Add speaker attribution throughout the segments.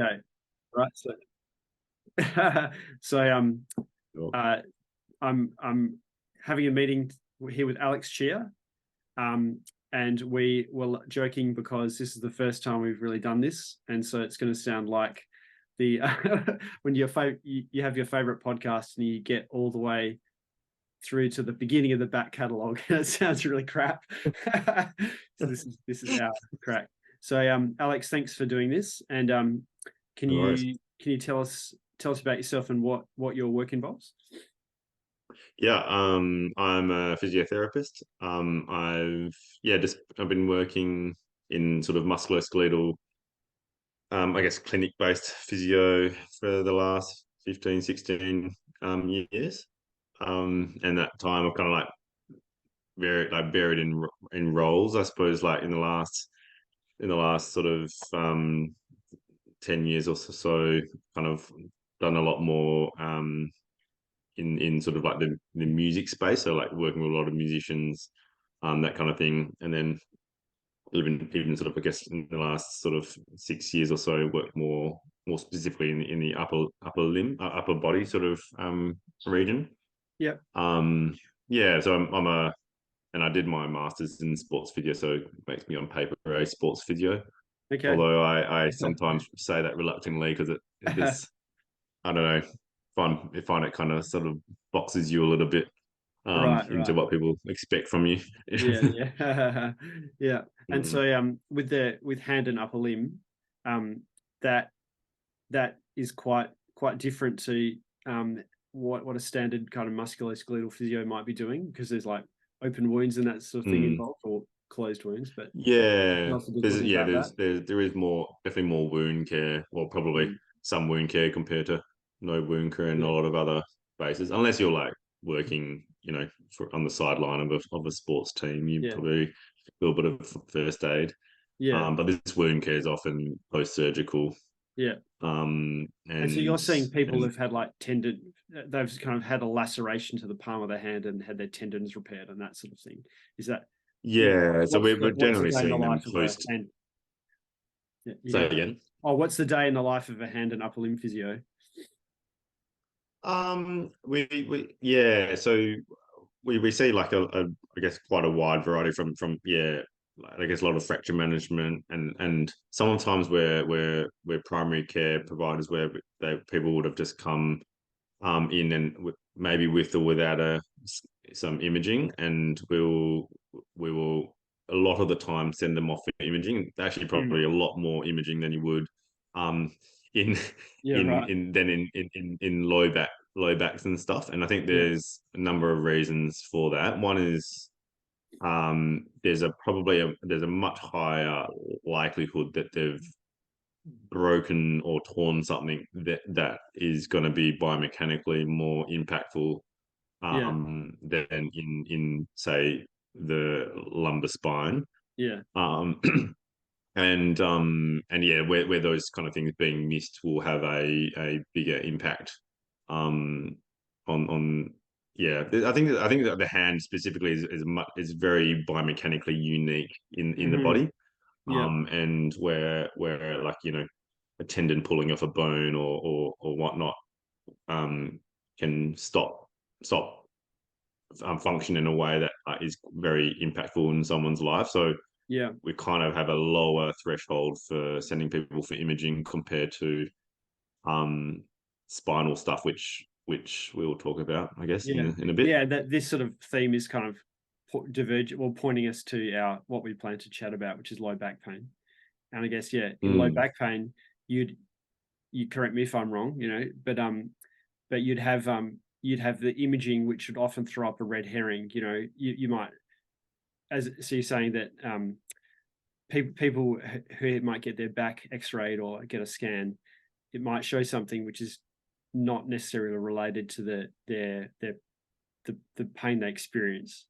Speaker 1: Okay. Right. So
Speaker 2: Sure.
Speaker 1: I'm having a meeting here with Alex Chia, and we were joking because this is the first time we've really done this, and so it's going to sound like the when you have your favorite podcast and you get all the way through to the beginning of the back catalogue. It sounds really crap. So this is our crack. So Alex, thanks for doing this. And can
Speaker 2: No worries.
Speaker 1: you tell us about yourself and what your work involves?
Speaker 2: Yeah, I'm a physiotherapist. I've been working in sort of musculoskeletal, I guess clinic-based physio for the last 15, 16 years. And that time I've kind of like varied in roles, I suppose, like in the last sort of 10 years or so, kind of done a lot more in sort of like the music space, so like working with a lot of musicians, that kind of thing. And then even sort of, I guess, in the last sort of 6 years or so, worked more specifically in the upper limb, upper body sort of region.
Speaker 1: Yep.
Speaker 2: Um, yeah, so and I did my master's in sports physio, so it makes me on paper a sports physio.
Speaker 1: Okay.
Speaker 2: Although I sometimes say that reluctantly because this, I don't know, find it kind of sort of boxes you a little bit
Speaker 1: Right.
Speaker 2: into
Speaker 1: Right.
Speaker 2: what people expect from you.
Speaker 1: Yeah. Yeah. Yeah. And
Speaker 2: Mm.
Speaker 1: so with hand and upper limb, um, that is quite different to what a standard kind of musculoskeletal physio might be doing, because there's like open wounds and that sort of thing
Speaker 2: Mm.
Speaker 1: involved, or closed wounds. But
Speaker 2: Yeah,
Speaker 1: tell us a bit about that.
Speaker 2: there is more, definitely more wound care. Well, probably
Speaker 1: Mm.
Speaker 2: some wound care compared to no wound care in a
Speaker 1: Yeah.
Speaker 2: lot of other bases. Unless you're like working, on the sideline of a sports team, you
Speaker 1: Yeah.
Speaker 2: probably do a little bit of first aid.
Speaker 1: Yeah.
Speaker 2: But this wound care is often post surgical.
Speaker 1: Yeah. And so you're
Speaker 2: And
Speaker 1: seeing people
Speaker 2: and
Speaker 1: who've had like they've kind of had a laceration to the palm of their hand and had their tendons repaired and that sort of thing. Is that
Speaker 2: yeah, so we're
Speaker 1: what's the
Speaker 2: generally
Speaker 1: day in the
Speaker 2: seeing them
Speaker 1: life of a
Speaker 2: post.
Speaker 1: hand? Yeah, you
Speaker 2: Say
Speaker 1: go.
Speaker 2: again.
Speaker 1: Oh, what's the day in the life of a hand and upper limb physio?
Speaker 2: Yeah, so we see like I guess quite a wide variety from like, I guess a lot of fracture management and sometimes we're primary care providers where people would have just come in and maybe with or without some imaging, and we will a lot of the time send them off for imaging. Actually,
Speaker 1: Mm.
Speaker 2: probably a lot more imaging than you would um in
Speaker 1: Yeah, right.
Speaker 2: in low backs and stuff. And I think
Speaker 1: Yeah.
Speaker 2: there's a number of reasons for that. One is there's a much higher likelihood that they've broken or torn something that is going to be biomechanically more impactful
Speaker 1: Yeah.
Speaker 2: than in say the lumbar spine.
Speaker 1: Yeah.
Speaker 2: um and yeah, where those kind of things being missed will have a bigger impact um on yeah. I think that the hand specifically is very biomechanically unique in the
Speaker 1: Hmm.
Speaker 2: body.
Speaker 1: Yeah.
Speaker 2: And where like a tendon pulling off a bone or whatnot can stop function in a way that is very impactful in someone's life. So
Speaker 1: Yeah.
Speaker 2: we kind of have a lower threshold for sending people for imaging compared to um, spinal stuff, which we will talk about, I guess,
Speaker 1: Yeah.
Speaker 2: in a bit.
Speaker 1: Yeah. That this sort of theme is kind of pointing us to our what we plan to chat about, which is low back pain. And I guess, yeah, in low
Speaker 2: Mm,
Speaker 1: back pain, you correct me if I'm wrong, but you'd have the imaging, which would often throw up a red herring. You might, so you're saying that people who might get their back x-rayed or get a scan, it might show something which is not necessarily related to the pain they experience.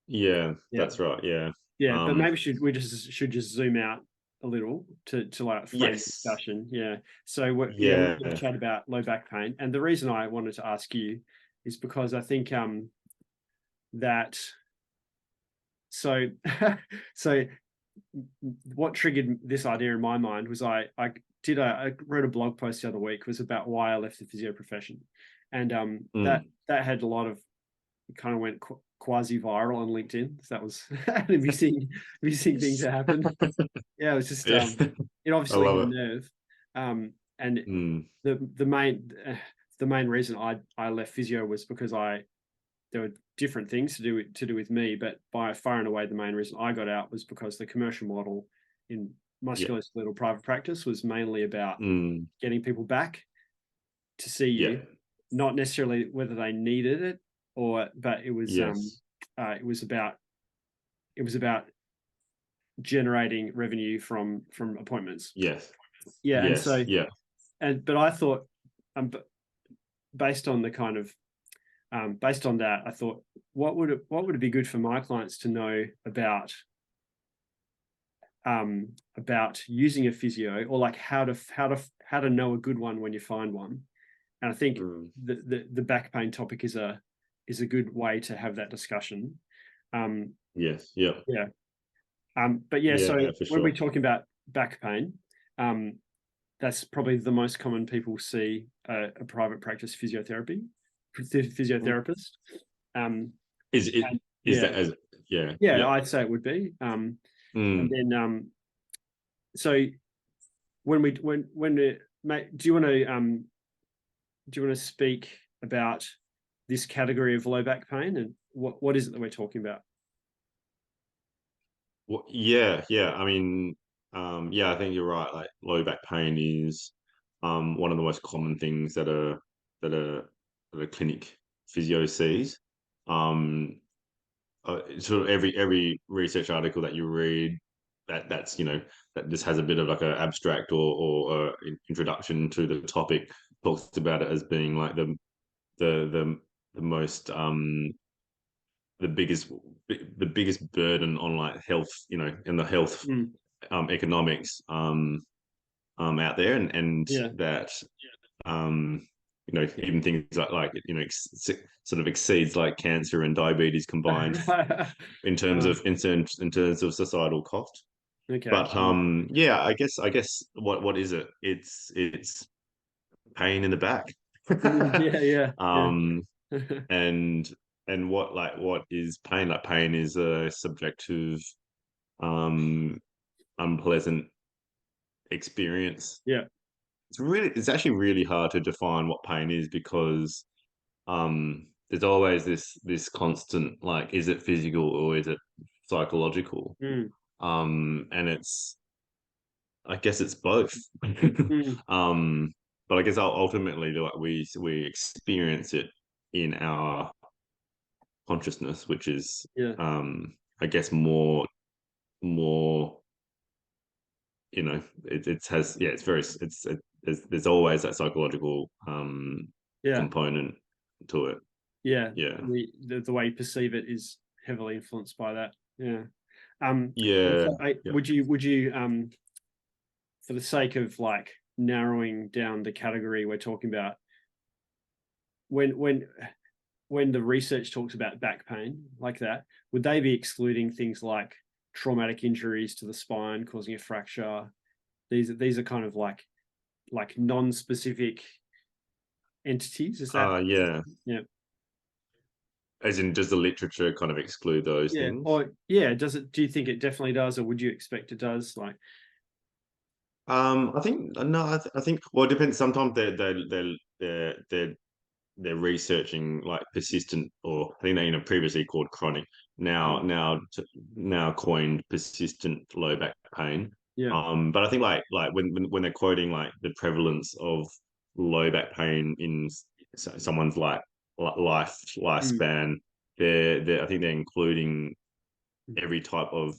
Speaker 2: yeah,
Speaker 1: Yeah.
Speaker 2: that's right. Yeah.
Speaker 1: Yeah, but
Speaker 2: Um,
Speaker 1: maybe should just zoom out a little to like frame the
Speaker 2: yes.
Speaker 1: discussion. Yeah. So we're going to
Speaker 2: Yeah.
Speaker 1: chat about low back pain, and the reason I wanted to ask you is because I think that so so what triggered this idea in my mind was I I wrote a blog post the other week, was about why I left the physio profession, and that had a lot of, kind of went quasi viral on LinkedIn. So that was an amusing thing to happen. Yeah, it was just
Speaker 2: Yeah.
Speaker 1: it
Speaker 2: I
Speaker 1: obviously hit a
Speaker 2: love
Speaker 1: nerve, and
Speaker 2: it.
Speaker 1: the main reason I left physio was because there were different things to do with me, but by far and away the main reason I got out was because the commercial model in
Speaker 2: Yeah.
Speaker 1: musculoskeletal private practice was mainly about getting people back to see you,
Speaker 2: Yeah.
Speaker 1: not necessarily whether they needed it, but it was
Speaker 2: Yes.
Speaker 1: it was about generating revenue from appointments.
Speaker 2: Yes.
Speaker 1: Yeah, and
Speaker 2: Yes.
Speaker 1: so
Speaker 2: Yeah.
Speaker 1: but I thought, based on the kind of based on that, I thought, what would it be good for my clients to know about using a physio, or like how to know a good one when you find one. And I think the back pain topic is a good way to have that discussion.
Speaker 2: Yes. Yeah.
Speaker 1: Yeah. But yeah, so
Speaker 2: Yeah, for
Speaker 1: when
Speaker 2: sure.
Speaker 1: we're talking about back pain, that's probably the most common people see a private practice physiotherapist.
Speaker 2: Is it?
Speaker 1: And
Speaker 2: Is
Speaker 1: yeah,
Speaker 2: that as? Yeah.
Speaker 1: yeah,
Speaker 2: Yeah.
Speaker 1: I'd say it would be. And
Speaker 2: Mm.
Speaker 1: then so mate, do you want to speak about this category of low back pain, and what is it that we're talking about?
Speaker 2: Well, yeah. Yeah. I mean, yeah, I think you're right. Like low back pain is one of the most common things that a that a clinic physio sees. Um, sort of every research article that you read, that's that just has a bit of like an abstract or introduction to the topic, talks about it as being like the the most the biggest burden on like health, in the health economics out there, and
Speaker 1: Yeah.
Speaker 2: that um even things sort of exceeds like cancer and diabetes combined in terms of societal cost.
Speaker 1: Okay.
Speaker 2: But yeah, I guess what is it? It's pain in the back.
Speaker 1: Yeah, yeah, yeah.
Speaker 2: um and what is pain? Like pain is a subjective, um unpleasant experience.
Speaker 1: Yeah.
Speaker 2: It's actually really hard to define what pain is, because there's always this constant, like, is it physical or is it psychological?
Speaker 1: Mm,
Speaker 2: And I guess it's both.
Speaker 1: mm,
Speaker 2: um but I guess ultimately, like, we experience it in our consciousness, which is,
Speaker 1: yeah,
Speaker 2: I guess, more it has, yeah, it's very there's always that psychological
Speaker 1: yeah,
Speaker 2: component to it.
Speaker 1: yeah.
Speaker 2: Yeah.
Speaker 1: The way you perceive it is heavily influenced by that. Yeah. And
Speaker 2: Yeah.
Speaker 1: so
Speaker 2: Yeah.
Speaker 1: would you for the sake of like narrowing down the category we're talking about, when the research talks about back pain like that, would they be excluding things like traumatic injuries to the spine causing a fracture? These are kind of like non-specific entities. Is that?
Speaker 2: Yeah.
Speaker 1: Yeah.
Speaker 2: As in, does the literature kind of exclude those
Speaker 1: Yeah.
Speaker 2: things?
Speaker 1: Or yeah, does it? Do you think it definitely does, or would you expect it does? Like,
Speaker 2: I think no. I think, well, it depends. Sometimes they're researching like persistent, or I think they, previously called chronic, now coined persistent low back pain.
Speaker 1: yeah,
Speaker 2: But I think, like when they're quoting like the prevalence of low back pain in someone's like
Speaker 1: mm,
Speaker 2: lifespan, I think they're including every type of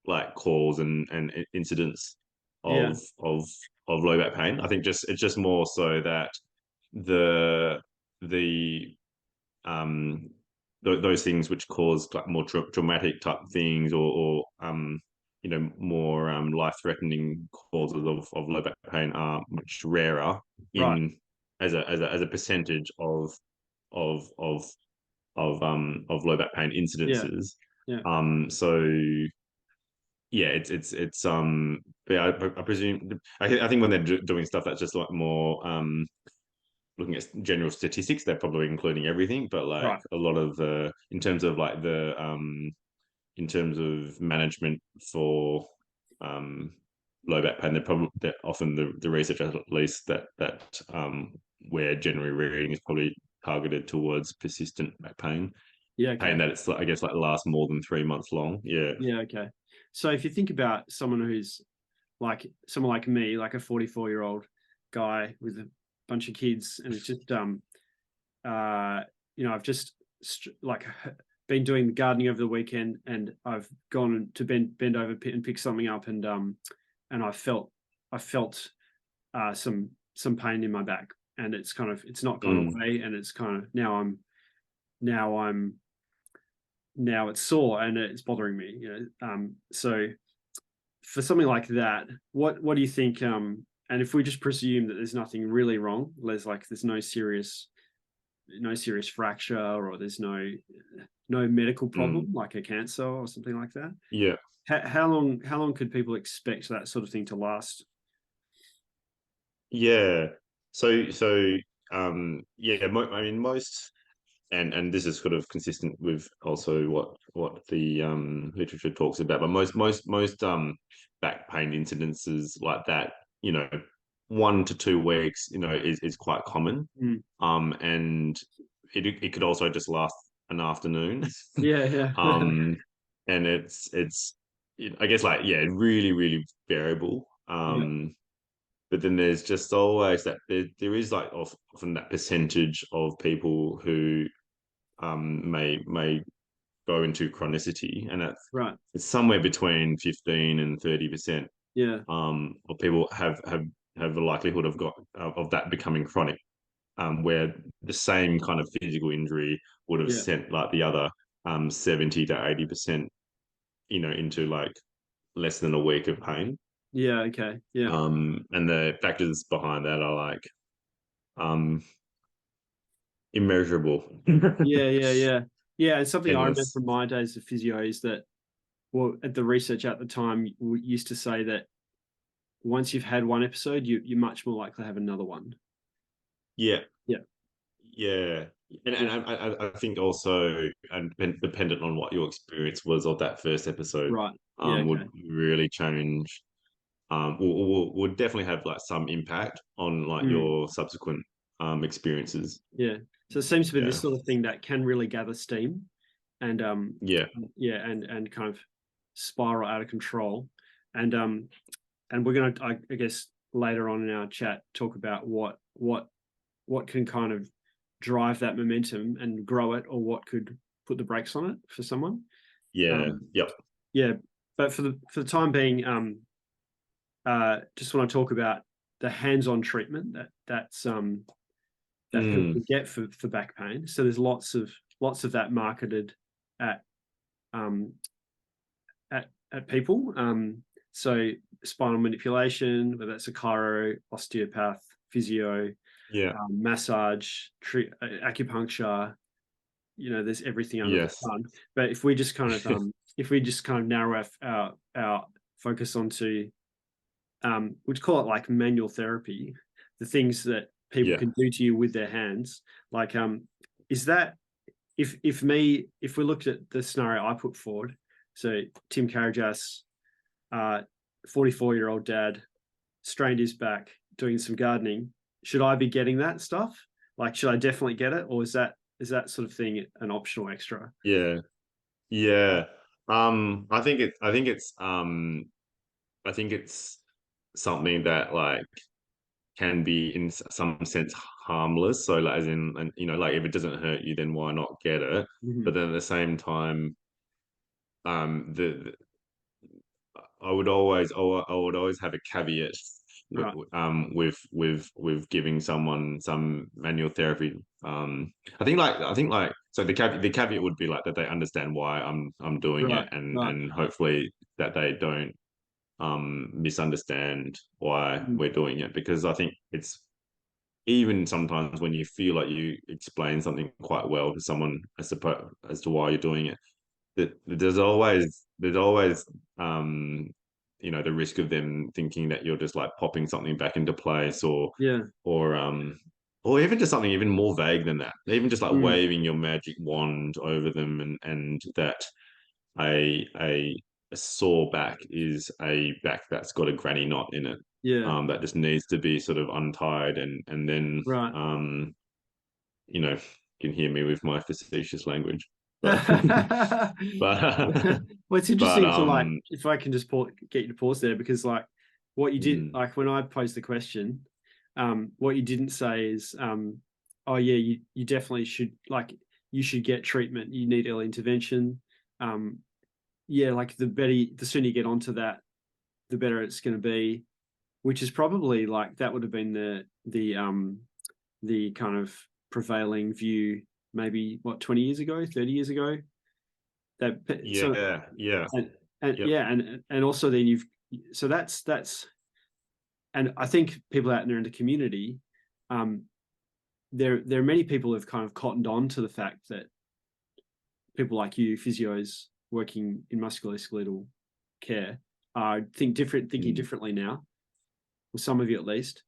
Speaker 2: like cause and incidents
Speaker 1: yeah,
Speaker 2: of low back pain. I think it's just more so that the the um those things which cause like more traumatic type things, or more life threatening causes of low back pain are much rarer
Speaker 1: right,
Speaker 2: in as a percentage of of of low back pain
Speaker 1: yeah,
Speaker 2: incidences.
Speaker 1: yeah,
Speaker 2: So yeah, yeah, I presume I think when they're doing stuff that's just like more looking at general statistics, they're probably including everything, but like
Speaker 1: Right.
Speaker 2: a lot of the in terms of like the in terms of management for um low back pain, they're often the research at least that where generally reading is probably targeted towards persistent back
Speaker 1: Yeah.
Speaker 2: pain
Speaker 1: Okay.
Speaker 2: that it's I guess like lasts more than 3 months long. Yeah.
Speaker 1: Yeah. Okay. So if you think about someone who's like someone like me, like a 44-year-old guy with a bunch of kids, and it's just uh I've just like been doing the gardening over the weekend, and I've gone to bend over and pick something up, and I felt some pain in my back, and it's not gone
Speaker 2: Mm,
Speaker 1: away, and it's kind of now I'm now it's sore and it's bothering me, so for something like that, what do you think? And if we just presume that there's nothing really wrong, there's no serious fracture, or there's no medical problem
Speaker 2: mm,
Speaker 1: like a cancer or something like that.
Speaker 2: yeah.
Speaker 1: How long could people expect that sort of thing to last?
Speaker 2: Yeah. So yeah, I mean most and this is sort of consistent with also what the literature talks about, but most back pain incidences like that, 1 to 2 weeks, is quite common.
Speaker 1: Mm.
Speaker 2: And it could also just last an afternoon.
Speaker 1: Yeah, yeah.
Speaker 2: um and I guess like yeah, really, really variable.
Speaker 1: Yeah,
Speaker 2: But then there's just always that there is like often that percentage of people who may go into chronicity, and
Speaker 1: right.
Speaker 2: it's somewhere between 15 and 30%
Speaker 1: Yeah,
Speaker 2: of people have the likelihood of that becoming chronic, where the same kind of physical injury would have
Speaker 1: yeah,
Speaker 2: sent like the other 70 to 80%, into like less than a week of pain.
Speaker 1: yeah. Okay, yeah,
Speaker 2: And the factors behind that are like um immeasurable.
Speaker 1: yeah, yeah, yeah, yeah. And something I remember
Speaker 2: Endless.
Speaker 1: from my days of physio is that, well, at the research at the time, we used to say that once you've had one episode, you're much more likely to have another one.
Speaker 2: Yeah,
Speaker 1: Yeah,
Speaker 2: yeah. And
Speaker 1: yeah.
Speaker 2: I think also, and dependent on what your experience was of that first episode,
Speaker 1: Right. Yeah.
Speaker 2: would
Speaker 1: Okay.
Speaker 2: really change. Would definitely have like some impact on like
Speaker 1: Mm.
Speaker 2: your subsequent experiences.
Speaker 1: Yeah. So it seems to be this
Speaker 2: Yeah,
Speaker 1: sort of thing that can really gather steam, and
Speaker 2: yeah,
Speaker 1: yeah, and kind of spiral out of control, and we're gonna, I guess, later on in our chat talk about what can kind of drive that momentum and grow it, or what could put the brakes on it for someone.
Speaker 2: yeah,
Speaker 1: Um,
Speaker 2: yep.
Speaker 1: yeah, but for the time being, just want to talk about the hands-on treatment that people
Speaker 2: Mm,
Speaker 1: can get for back pain. So there's lots of that marketed at um, at people. So spinal manipulation, whether that's a chiro, osteopath, physio,
Speaker 2: yeah,
Speaker 1: massage, acupuncture. There's everything under the
Speaker 2: yes,
Speaker 1: sun. But if we just kind of narrow our focus onto, we'd call it like manual therapy, the things that people
Speaker 2: yeah,
Speaker 1: can do to you with their hands. Like, is that if we looked at the scenario I put forward, so Tim Karajas, 44-year-old dad, strained his back doing some gardening, should I be getting that stuff? Like, should I definitely get it, or is that sort of thing an optional extra?
Speaker 2: yeah, yeah. I think it's something that like can be in some sense harmless. So like as in, and like if it doesn't hurt you, then why not get it?
Speaker 1: Mm-hmm.
Speaker 2: But then at the same time, the I would always have a caveat
Speaker 1: Right.
Speaker 2: with giving someone some manual therapy. I think like so the caveat would be like that they understand why I'm doing it,
Speaker 1: Right.
Speaker 2: and
Speaker 1: Right.
Speaker 2: hopefully that they don't misunderstand why
Speaker 1: Mm.
Speaker 2: we're doing it, because I think it's even sometimes when you feel like you explain something quite well to someone as to why you're doing it, there's always the risk of them thinking that you're just like popping something back into place,
Speaker 1: Yeah.
Speaker 2: or even just something even more vague than that, even just like
Speaker 1: Mm.
Speaker 2: waving your magic wand over them, and that a sore back is a back that's got a granny knot in it,
Speaker 1: Yeah.
Speaker 2: that just needs to be sort of untied, and then
Speaker 1: Right.
Speaker 2: you can hear me with my facetious language, but
Speaker 1: Well,
Speaker 2: but
Speaker 1: it's
Speaker 2: but
Speaker 1: interesting to like, if I can just get you to pause there, because like what you did,
Speaker 2: mm,
Speaker 1: like when I posed the question, what you didn't say is, oh yeah, you definitely should, like, you should get treatment. You need early intervention. Um, yeah, like the sooner you get onto that, the better it's going to be. Which is probably like that would have been the kind of prevailing view maybe what 20 years ago, 30 years ago. That so
Speaker 2: yeah,
Speaker 1: and
Speaker 2: yep,
Speaker 1: yeah, and also then you've so that's and I think people out there in the community, um, there are many people who've kind of cottoned on to the fact that people like you, physios working in musculoskeletal care, are thinking
Speaker 2: mm,
Speaker 1: differently now, or some of you at least.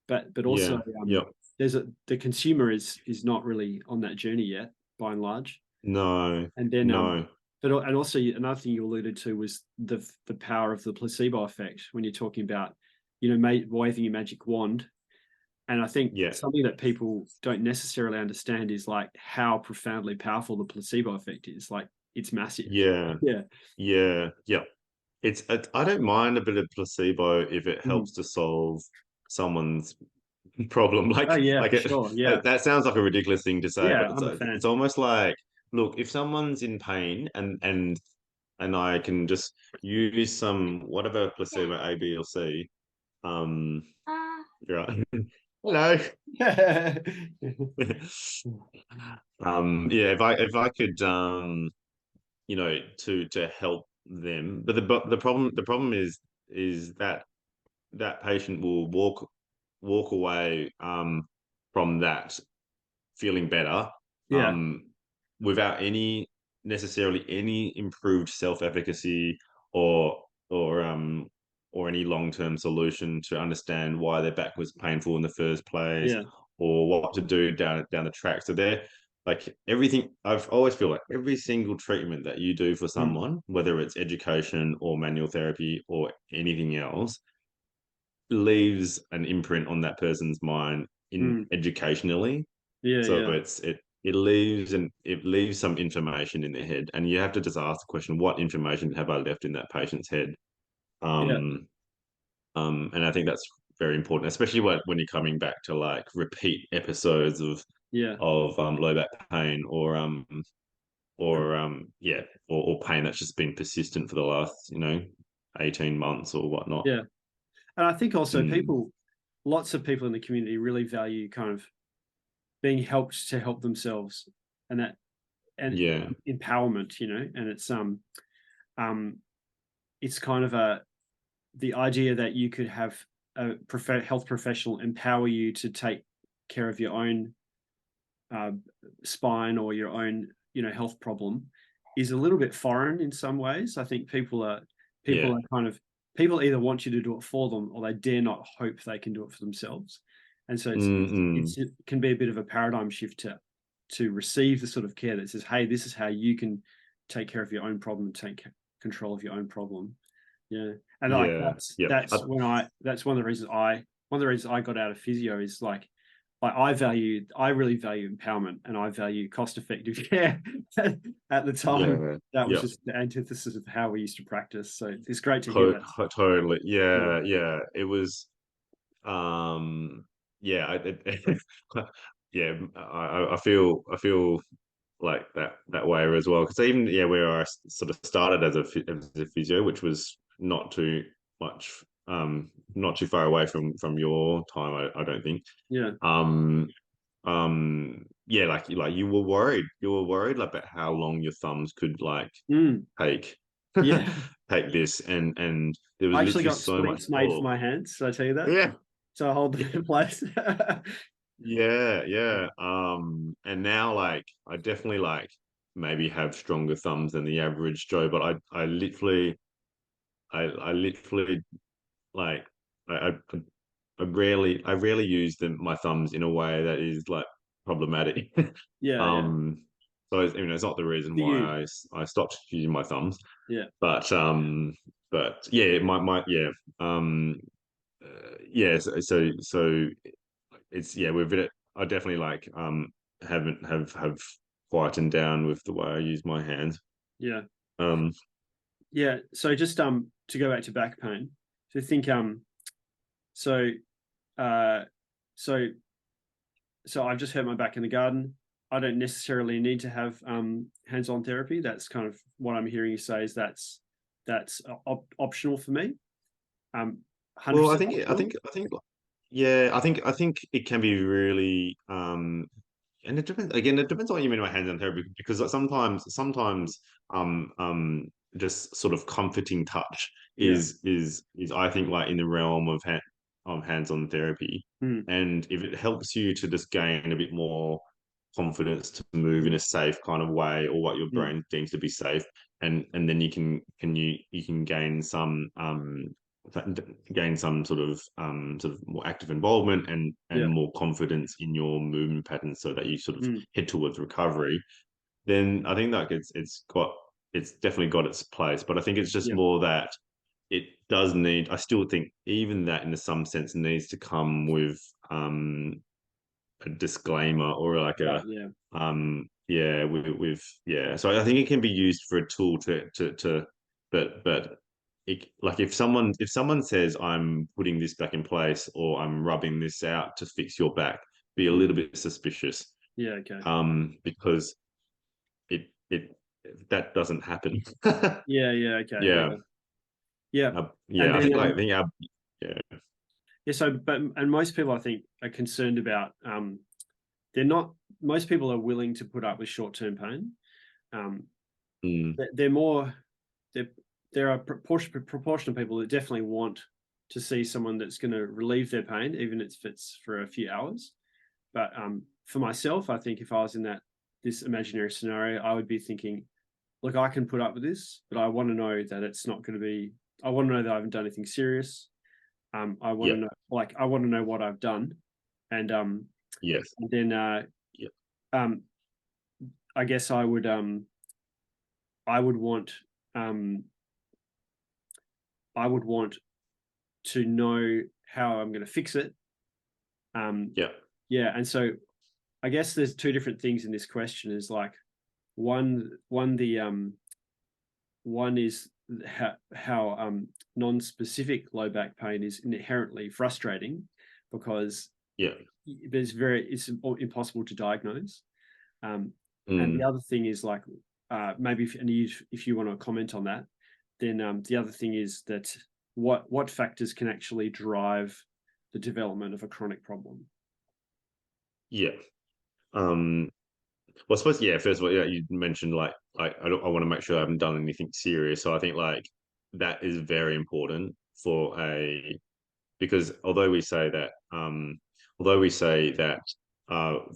Speaker 1: But also,
Speaker 2: yeah, yep.
Speaker 1: the consumer is not really on that journey yet, by and large.
Speaker 2: No,
Speaker 1: And then
Speaker 2: no,
Speaker 1: and also another thing you alluded to was the power of the placebo effect when you're talking about, waving your magic wand. And I think
Speaker 2: yeah,
Speaker 1: something that people don't necessarily understand is like how profoundly powerful the placebo effect is. Like it's massive.
Speaker 2: yeah,
Speaker 1: Yeah.
Speaker 2: yeah, yeah. I don't mind a bit of placebo if it
Speaker 1: Mm.
Speaker 2: helps to solve someone's problem.
Speaker 1: Oh
Speaker 2: Like,
Speaker 1: yeah,
Speaker 2: like
Speaker 1: for sure. Yeah.
Speaker 2: that sounds like a ridiculous thing to say, but
Speaker 1: Yeah, I'm a
Speaker 2: it's
Speaker 1: fan.
Speaker 2: almost like, look, if someone's in pain, and I can just use some whatever placebo A, B, or C. Um, right. Hello. Yeah, if I could, to help them, but the problem is that that patient will walk away, from that feeling better,
Speaker 1: Yeah.
Speaker 2: um, without necessarily any improved self-efficacy, or or um or any long-term solution to understand why their back was painful in the first place,
Speaker 1: Yeah.
Speaker 2: or what to do down the track. So they're like, everything. I've always feel like every single treatment that you do for
Speaker 1: Mm.
Speaker 2: someone, whether it's education or manual therapy or anything else, leaves an imprint on that person's mind in
Speaker 1: Mm.
Speaker 2: educationally.
Speaker 1: Yeah.
Speaker 2: So
Speaker 1: Yeah.
Speaker 2: it leaves some information in their head, and you have to just ask the question, what information have I left in that patient's head?
Speaker 1: Yeah.
Speaker 2: Um, and I think that's very important, especially when you're coming back to like repeat episodes
Speaker 1: Yeah.
Speaker 2: of low back pain, or pain that's just been persistent for the last 18 months or whatnot.
Speaker 1: Yeah. And I think also
Speaker 2: Mm,
Speaker 1: lots of people in the community really value kind of being helped to help themselves, and that and
Speaker 2: yeah,
Speaker 1: empowerment, and um it's kind of the idea that you could have a health professional empower you to take care of your own uh, spine or your own, health problem is a little bit foreign in some ways. I think
Speaker 2: yeah,
Speaker 1: people either want you to do it for them or they dare not hope they can do it for themselves. And so
Speaker 2: mm,
Speaker 1: it can be a bit of a paradigm shift to receive the sort of care that says, hey, this is how you can take care of your own problem and take control of your own problem. Yeah. And like
Speaker 2: yeah, yeah.
Speaker 1: that's one of the reasons I got out of physio is like I really value empowerment, and I value cost effective care. At the time,
Speaker 2: Yeah,
Speaker 1: that was
Speaker 2: yeah.
Speaker 1: just the antithesis of how we used to practice. So it's great to hear that.
Speaker 2: Totally.
Speaker 1: Yeah.
Speaker 2: Yeah, yeah. It was, yeah, yeah. I feel like that way as well. Because even, yeah, where I sort of started as a physio, which was much, not too far away from your time, I don't think.
Speaker 1: Yeah.
Speaker 2: Um, yeah, like you were worried like, about how long your thumbs could like
Speaker 1: Mm.
Speaker 2: take
Speaker 1: Yeah.
Speaker 2: take this, and there was
Speaker 1: I actually
Speaker 2: literally
Speaker 1: got
Speaker 2: so much.
Speaker 1: splints made for
Speaker 2: Oh,
Speaker 1: my hands. Did I tell you that?
Speaker 2: yeah,
Speaker 1: So I hold them
Speaker 2: yeah,
Speaker 1: in place.
Speaker 2: yeah, yeah. And now, like, I definitely like maybe have stronger thumbs than the average Joe, but I literally like I rarely use my thumbs in a way that is like problematic.
Speaker 1: Yeah, yeah.
Speaker 2: um, so it's not the reason
Speaker 1: For you.
Speaker 2: why I stopped using my thumbs,
Speaker 1: Yeah.
Speaker 2: but yeah, my yeah, yeah. So it's yeah, I definitely like haven't have quietened down with the way I use my hands.
Speaker 1: Yeah.
Speaker 2: Um,
Speaker 1: Yeah. So just to go back to back pain. So think so uh so so I've just hurt my back in the garden. I don't necessarily need to have hands-on therapy. That's kind of what I'm hearing you say is that's optional for me. 100%
Speaker 2: I
Speaker 1: optional.
Speaker 2: think, yeah, I think it can be really, and it depends. Again, it depends on what you mean by hands-on therapy, because like sometimes, just sort of comforting touch
Speaker 1: Yeah.
Speaker 2: is I think like in the realm of hands-on therapy,
Speaker 1: Mm,
Speaker 2: and if it helps you to just gain a bit more confidence to move in a safe kind of way, or what your
Speaker 1: mm,
Speaker 2: brain deems to be safe, and then you can gain some sort of more active involvement and
Speaker 1: yeah.
Speaker 2: more confidence in your movement patterns, so that you sort of
Speaker 1: Mm,
Speaker 2: head towards recovery. Then I think like it's definitely got its place, but I think it's just
Speaker 1: yeah.
Speaker 2: more that it does need. I still think even that, in some sense, needs to come with a disclaimer, or like
Speaker 1: Right.
Speaker 2: a
Speaker 1: Yeah.
Speaker 2: yeah, with yeah. So I think it can be used for a tool to but like if someone says I'm putting this back in place, or I'm rubbing this out to fix your back, be a
Speaker 1: Mm,
Speaker 2: little bit suspicious,
Speaker 1: yeah. Okay.
Speaker 2: because it that doesn't happen.
Speaker 1: Yeah. Yeah. Okay.
Speaker 2: Yeah.
Speaker 1: Yeah. Yeah. And
Speaker 2: Yeah,
Speaker 1: then
Speaker 2: I think yeah.
Speaker 1: yeah. So, but and most people I think are concerned about they're not. Most people are willing to put up with short-term pain. Um,
Speaker 2: Mm,
Speaker 1: they're more. There there are proportion of people that definitely want to see someone that's going to relieve their pain, even if it's for a few hours. But for myself, I think if I was in this imaginary scenario, I would be thinking, look, I can put up with this, but I want to know that it's not going to be. I want to know that I haven't done anything serious. I want
Speaker 2: yeah.
Speaker 1: to know, I want to know what I've done, and
Speaker 2: Yes.
Speaker 1: then
Speaker 2: Yeah.
Speaker 1: um, I guess I would want um, I would want to know how I'm going to fix it. Um,
Speaker 2: Yeah.
Speaker 1: yeah, and so I guess there's two different things in this question. Is like one the one is how non-specific low back pain is inherently frustrating because
Speaker 2: Yeah.
Speaker 1: it's impossible to diagnose. Um, and the
Speaker 2: Mm,
Speaker 1: other thing is like maybe if you want to comment on that, then the other thing is that what factors can actually drive the development of a chronic problem.
Speaker 2: yeah. Um, Well, I suppose, yeah. First of all, yeah, you mentioned like I want to make sure I haven't done anything serious. So I think like that is very important for a because although we say that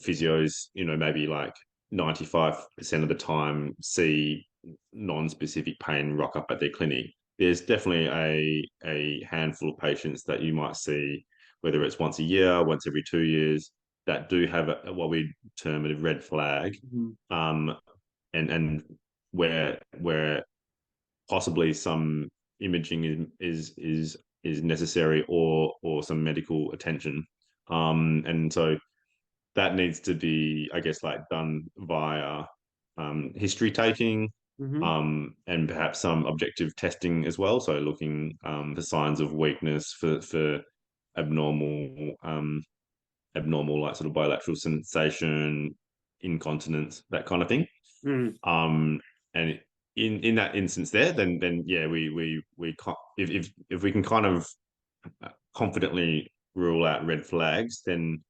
Speaker 2: physios, maybe like 95% of the time see non-specific pain rock up at their clinic. There's definitely a handful of patients that you might see, whether it's once a year, once every 2 years, that do have what we term a red flag,
Speaker 1: Mm-hmm.
Speaker 2: um, and where possibly some imaging is necessary, or some medical attention, and so that needs to be, I guess, like done via history taking,
Speaker 1: Mm-hmm.
Speaker 2: and perhaps some objective testing as well, so looking for signs of weakness, for abnormal abnormal like sort of bilateral sensation, incontinence, that kind of thing.
Speaker 1: Mm-hmm.
Speaker 2: And in that instance there, then yeah, if we can kind of confidently rule out red flags, then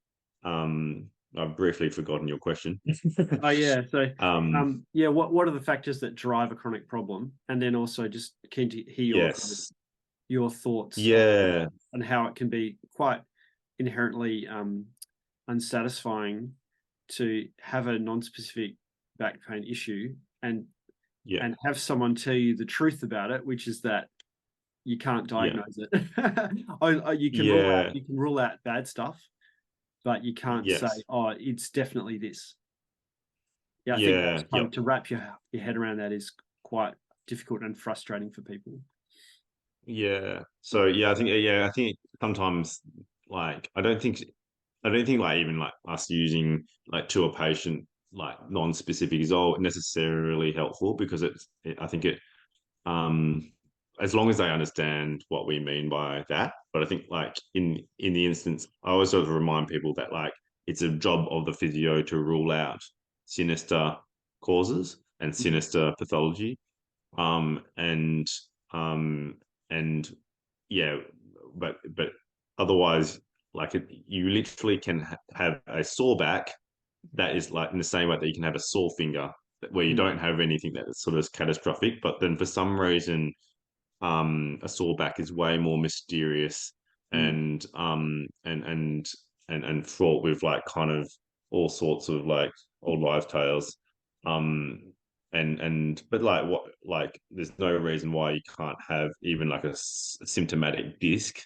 Speaker 2: I've briefly forgotten your question.
Speaker 1: Oh yeah. So
Speaker 2: um,
Speaker 1: yeah, what are the factors that drive a chronic problem? And then also just keen to hear
Speaker 2: yes,
Speaker 1: your thoughts
Speaker 2: yeah,
Speaker 1: on how it can be quite inherently unsatisfying to have a non-specific back pain issue and
Speaker 2: Yeah.
Speaker 1: have someone tell you the truth about it, which is that you can't
Speaker 2: Yeah.
Speaker 1: diagnose it. You can
Speaker 2: Yeah.
Speaker 1: rule out bad stuff, but you can't say,
Speaker 2: Yes.
Speaker 1: oh, it's definitely this. Yeah, I think that's
Speaker 2: Yeah.
Speaker 1: kind
Speaker 2: Yep.
Speaker 1: of, to wrap your head around that is quite difficult and frustrating for people.
Speaker 2: Yeah. So yeah, I think sometimes like I don't think like even like us using like to a patient like non-specific is all necessarily helpful because I think it as long as they understand what we mean by that. But I think like in the instance, I always sort of remind people that like it's a job of the physio to rule out sinister causes and
Speaker 1: Mm.
Speaker 2: sinister pathology. And um and yeah, but otherwise, like you literally can have a sore back that is like in the same way that you can have a sore finger where you
Speaker 1: Mm.
Speaker 2: don't have anything that's sort of catastrophic, but then for some reason a sore back is way more mysterious
Speaker 1: Mm.
Speaker 2: and fraught with like kind of all sorts of like old wives' tales. Um, but like what like there's no reason why you can't have even like a symptomatic disc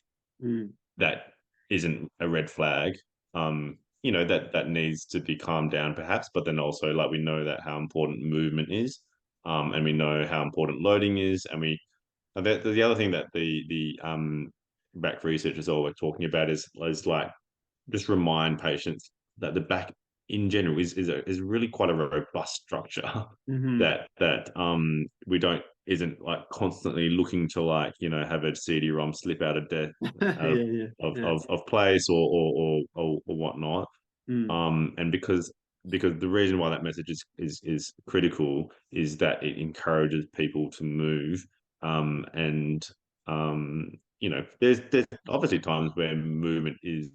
Speaker 1: Mm.
Speaker 2: that isn't a red flag. That needs to be calmed down perhaps, but then also like we know that how important movement is, and we know how important loading is, and the other thing that the back researchers are always talking about is like just remind patients that the back in general is really quite a robust structure
Speaker 1: Mm-hmm.
Speaker 2: that we don't isn't like constantly looking to like have a CD-ROM slip out of death out
Speaker 1: Yeah, yeah, yeah.
Speaker 2: of place or whatnot.
Speaker 1: Mm.
Speaker 2: And because the reason why that message is critical is that it encourages people to move. And there's obviously times where movement is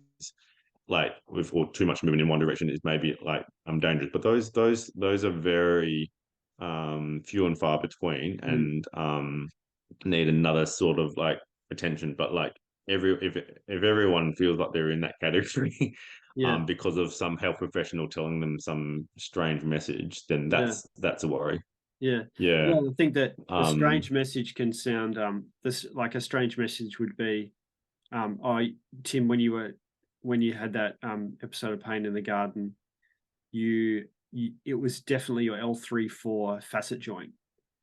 Speaker 2: like with or too much movement in one direction is maybe like dangerous, but those are very few and far between,
Speaker 1: Mm.
Speaker 2: and need another sort of like attention. But like if everyone feels like they're in that category
Speaker 1: Yeah,
Speaker 2: because of some health professional telling them some strange message, then
Speaker 1: yeah.
Speaker 2: that's a worry.
Speaker 1: Yeah.
Speaker 2: Yeah.
Speaker 1: Well, I think that a
Speaker 2: um
Speaker 1: strange message can sound this like a strange message would be oh, Tim, when you had that episode of pain in the garden, you it was definitely your L3-4 facet joint,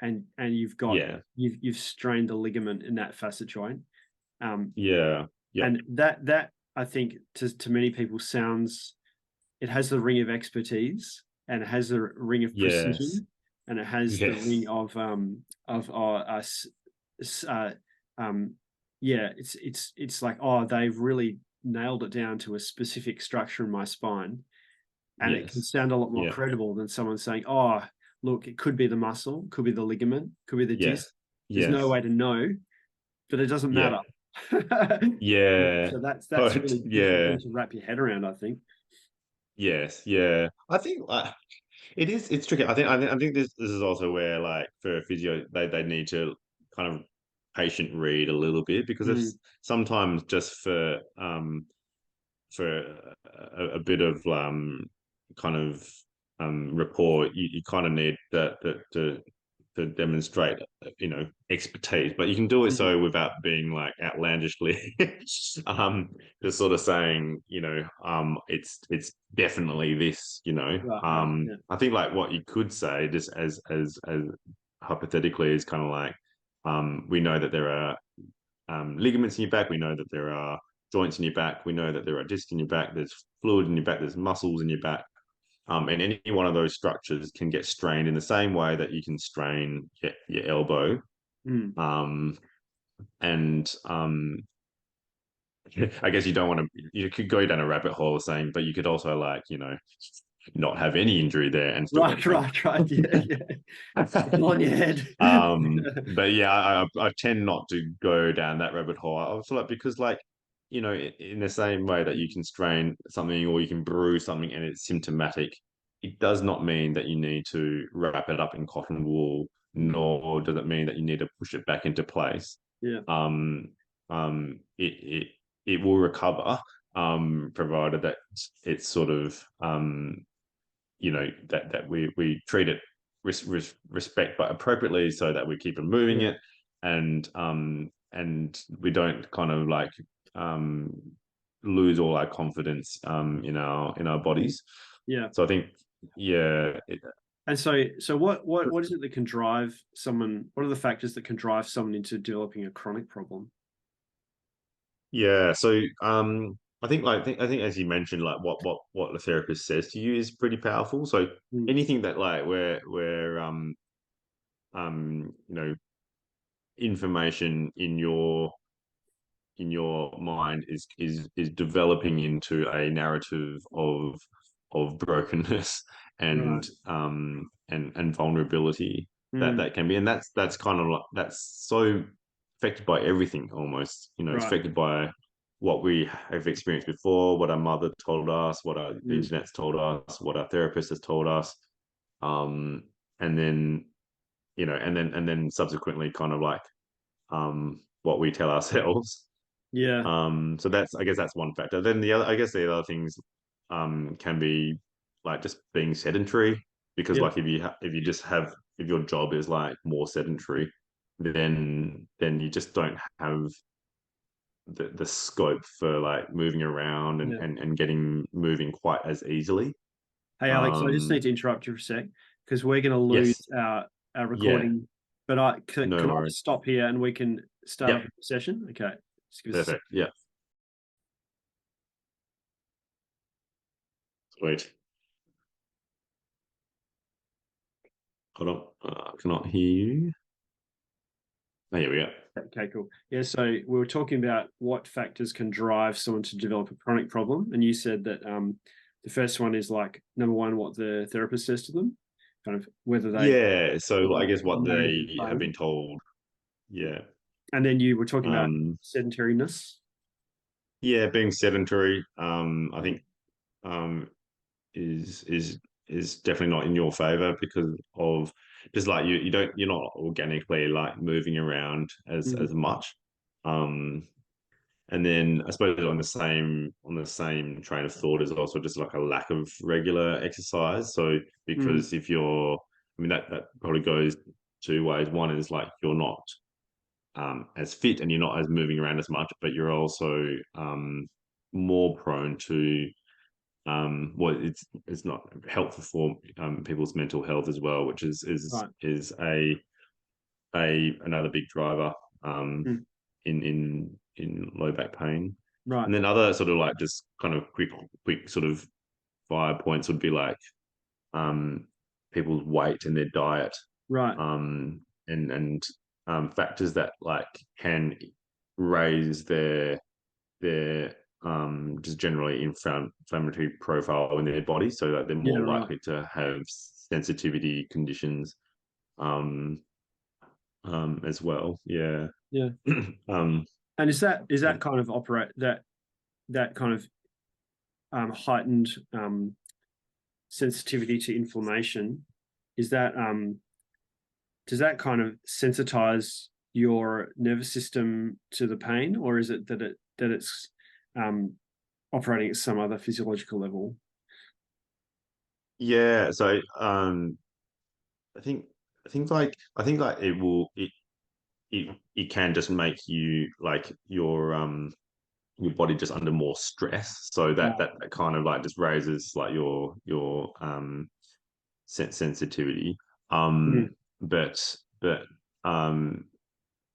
Speaker 1: and
Speaker 2: yeah.
Speaker 1: you've strained the ligament in that facet joint. Um
Speaker 2: Yeah. Yep.
Speaker 1: and that I think to many people sounds, it has the ring of expertise and it has the ring of
Speaker 2: Yes.
Speaker 1: precision and it has the ring
Speaker 2: Yes.
Speaker 1: of uh, um yeah, it's like, oh, they've really nailed it down to a specific structure in my spine, and it can
Speaker 2: Yes.
Speaker 1: sound a lot more
Speaker 2: Yeah.
Speaker 1: credible than someone saying, oh, look, it could be the muscle, could be the ligament, could be the
Speaker 2: Yeah.
Speaker 1: disc. There's no
Speaker 2: Yes.
Speaker 1: way to know, but it doesn't
Speaker 2: Yeah.
Speaker 1: matter.
Speaker 2: Yeah.
Speaker 1: So that's a
Speaker 2: But
Speaker 1: really difficult thing
Speaker 2: yeah.
Speaker 1: to wrap your head around, I think.
Speaker 2: Yes. Yeah. I think it's tricky. I think this is also where like for a physio they need to kind of patient read a little bit, because
Speaker 1: Mm.
Speaker 2: it's sometimes just for a bit of kind of rapport, you kind of need that to demonstrate expertise, but you can do it
Speaker 1: Mm.
Speaker 2: so without being like outlandishly just sort of saying it's definitely this.
Speaker 1: Right, right. Yeah.
Speaker 2: I think like what you could say just as hypothetically is kind of like we know that there are ligaments in your back. We know that there are joints in your back. We know that there are discs in your back. There's fluid in your back. There's muscles in your back. And any one of those structures can get strained in the same way that you can strain your elbow.
Speaker 1: Mm.
Speaker 2: Um, and I guess you don't want to. You could go down a rabbit hole saying, but you could also like not have any injury there and still get
Speaker 1: Right,
Speaker 2: pain.
Speaker 1: right, right. Yeah, yeah. It's all in your head.
Speaker 2: But yeah, I tend not to go down that rabbit hole. I feel like because like in the same way that you can strain something or you can bruise something and it's symptomatic, it does not mean that you need to wrap it up in cotton wool, nor does it mean that you need to push it back into place.
Speaker 1: Yeah.
Speaker 2: Um, it will recover, provided that it's sort of that we treat it respect but appropriately, so that we keep moving it, and we don't kind of like lose all our confidence in our bodies.
Speaker 1: Yeah.
Speaker 2: So I think
Speaker 1: And so what is it that can drive someone? What are the factors that can drive someone into developing a chronic problem?
Speaker 2: So I think as you mentioned, like what the therapist says to you is pretty powerful. So
Speaker 1: Mm.
Speaker 2: anything that like where information in your mind is developing into a narrative of brokenness
Speaker 1: Right.
Speaker 2: and vulnerability,
Speaker 1: Mm.
Speaker 2: that can be, and that's kind of like, that's so affected by everything almost. It's
Speaker 1: Right.
Speaker 2: affected by what we have experienced before, what our mother told us, what the
Speaker 1: Mm.
Speaker 2: internet's told us, what our therapist has told us, um and then subsequently kind of like what we tell ourselves.
Speaker 1: Yeah.
Speaker 2: So that's, I guess that's one factor. Then the other things can be like just being sedentary, because
Speaker 1: Yep.
Speaker 2: like if your job is like more sedentary, then you just don't have the scope for like moving around
Speaker 1: Yeah.
Speaker 2: and getting moving quite as easily.
Speaker 1: Hey, Alex, I just need to interrupt you for a sec because we're going to
Speaker 2: Yes.
Speaker 1: lose our
Speaker 2: Yeah.
Speaker 1: recording. But
Speaker 2: No
Speaker 1: can I
Speaker 2: worries.
Speaker 1: just stop here and we can start up
Speaker 2: Yep.
Speaker 1: a session? Okay. Just give us a sec.
Speaker 2: Perfect. Yeah. Sweet. Hold on. I cannot hear you. Oh, here we go.
Speaker 1: Okay, cool. Yeah, so we were talking about what factors can drive someone to develop a chronic problem, and you said that the first one is like number one, what the therapist says to them, kind of whether they
Speaker 2: Yeah. So I guess what
Speaker 1: narrative
Speaker 2: they have
Speaker 1: frame.
Speaker 2: been told. Yeah.
Speaker 1: And then you were talking about
Speaker 2: Um,
Speaker 1: sedentariness.
Speaker 2: yeah, being sedentary, I think um, is definitely not in your favor, because of just like you're not organically like moving around
Speaker 1: Mm.
Speaker 2: as much. Um, and then I suppose on the same train of thought is also just like a lack of regular exercise. So
Speaker 1: Mm.
Speaker 2: because if you're, I mean, that probably goes two ways. One is like you're not as fit and you're not as moving around as much, but you're also more prone to it's not helpful for people's mental health as well, which
Speaker 1: Right.
Speaker 2: is another big driver um,
Speaker 1: Mm.
Speaker 2: in low back pain.
Speaker 1: Right.
Speaker 2: And then other sort of like just kind of quick sort of fire points would be like um, people's weight and their diet,
Speaker 1: Right.
Speaker 2: and factors that like can raise their just generally inflammatory profile in their body, so that they're
Speaker 1: Yeah.
Speaker 2: more
Speaker 1: Right.
Speaker 2: likely to have sensitivity conditions um, as well. Yeah.
Speaker 1: Yeah.
Speaker 2: um,
Speaker 1: And is that kind of that kind of heightened sensitivity to inflammation? Is that does that kind of sensitize your nervous system to the pain, or is it that it's um, operating at some other physiological level?
Speaker 2: yeah. So I think I think like it can just make you like your body just under more stress, so
Speaker 1: Right.
Speaker 2: that kind of like just raises like your sensitivity.
Speaker 1: Mm.
Speaker 2: But um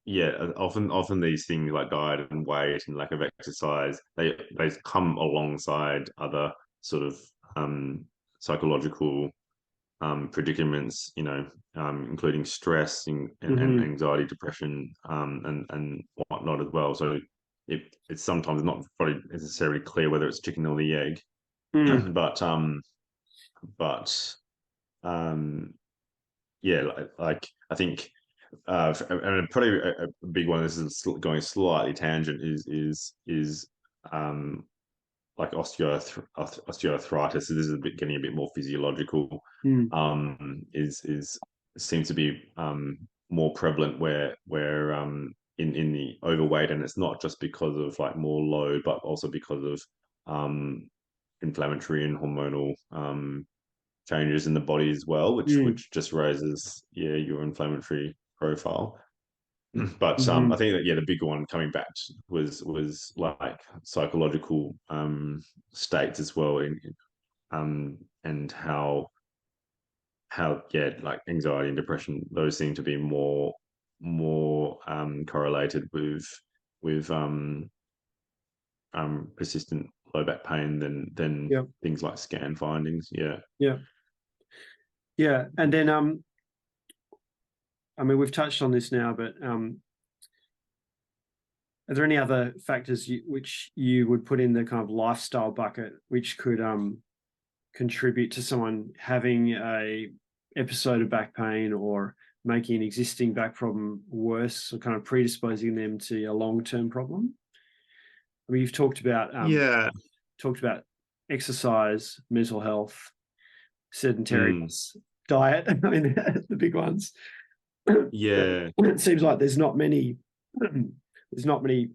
Speaker 2: yeah, often these things like diet and weight and lack of exercise, they come alongside other sort of psychological predicaments, including stress and
Speaker 1: Hmm.
Speaker 2: anxiety, depression, and whatnot as well. So it's sometimes not probably necessarily clear whether it's chicken or the egg,
Speaker 1: Mm.
Speaker 2: but um, yeah, like I think, and probably a big one. This is going slightly tangent. Is like osteoarthritis. So this is getting a bit more physiological.
Speaker 1: Mm.
Speaker 2: Is seems to be more prevalent where in the overweight, and it's not just because of like more load, but also because of inflammatory and hormonal changes in the body as well, which
Speaker 1: Mm.
Speaker 2: which just raises your inflammatory profile. But
Speaker 1: Mm-hmm.
Speaker 2: I think that the bigger one coming back was like psychological states as well, and how like anxiety and depression, those seem to be more correlated with persistent low back pain than
Speaker 1: Yeah.
Speaker 2: things like scan findings. Yeah.
Speaker 1: Yeah. Yeah. And then I mean, we've touched on this now, but are there any other factors which you would put in the kind of lifestyle bucket which could contribute to someone having a episode of back pain or making an existing back problem worse, or kind of predisposing them to a long-term problem? I mean, you've talked about exercise, mental health, sedentariness, diet. I mean, the big ones.
Speaker 2: Yeah.
Speaker 1: It seems like there's not many. There's not many.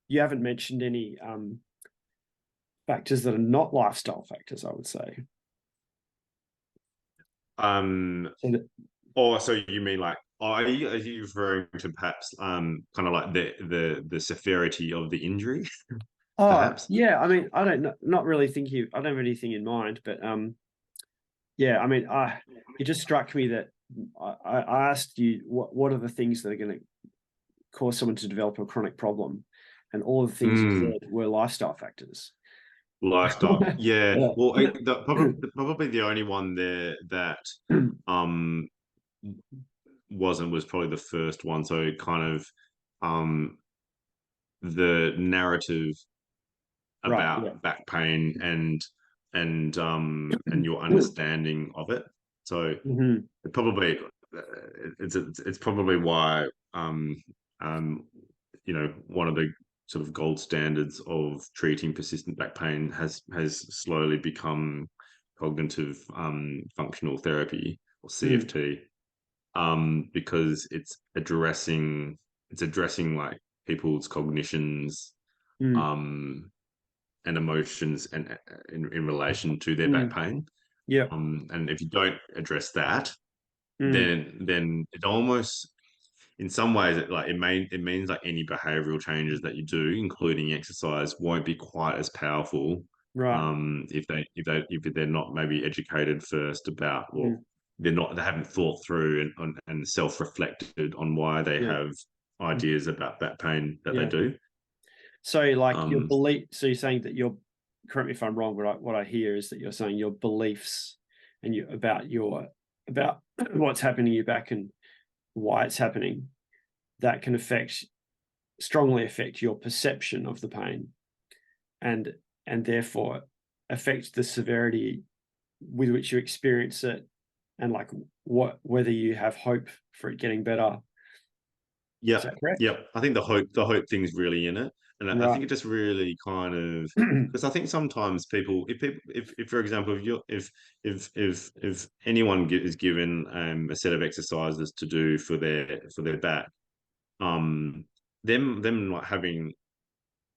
Speaker 1: You haven't mentioned any factors that are not lifestyle factors, I would say.
Speaker 2: So you mean like, are you referring to perhaps kind of like the severity of the injury,
Speaker 1: Oh,
Speaker 2: perhaps?
Speaker 1: yeah. I mean, I don't know, not really thinking. I don't have anything in mind, but yeah. I mean, it just struck me that I asked you what are the things that are going to cause someone to develop a chronic problem, and all of the things you said were lifestyle factors.
Speaker 2: Lifestyle. Yeah.
Speaker 1: Yeah.
Speaker 2: Well, probably the only one there that um was probably the first one. So kind of um the narrative
Speaker 1: Right. Yeah.
Speaker 2: about back pain and your understanding of it. So
Speaker 1: Mm-hmm.
Speaker 2: it probably it's probably why one of the sort of gold standards of treating persistent back pain has slowly become cognitive functional therapy, or
Speaker 1: Mm.
Speaker 2: CFT, because it's addressing like people's cognitions
Speaker 1: Mm.
Speaker 2: um, and emotions and in relation to their back
Speaker 1: Mm.
Speaker 2: pain.
Speaker 1: Yeah.
Speaker 2: And if you don't address that,
Speaker 1: Mm.
Speaker 2: then it almost, in some ways, it means like any behavioral changes that you do, including exercise, won't be quite as powerful
Speaker 1: Right.
Speaker 2: if they're not maybe educated first about, or
Speaker 1: Mm.
Speaker 2: they haven't thought through and self-reflected on why they
Speaker 1: Yeah.
Speaker 2: have ideas about that pain that they
Speaker 1: Yeah.
Speaker 2: do.
Speaker 1: So, like your
Speaker 2: Um,
Speaker 1: belief. So you're saying that your. Correct me if I'm wrong. What I hear is that you're saying your beliefs and about what's happening in your back and why it's happening, that can strongly affect your perception of the pain, and therefore affect the severity with which you experience it, and like whether you have hope for it getting better. Is
Speaker 2: Yeah,
Speaker 1: that correct?
Speaker 2: yeah. I think the hope thing's really in it, and I think
Speaker 1: Right.
Speaker 2: it just really kind of, because I think sometimes people, if for example, if anyone is given a set of exercises to do for their back, um, them not having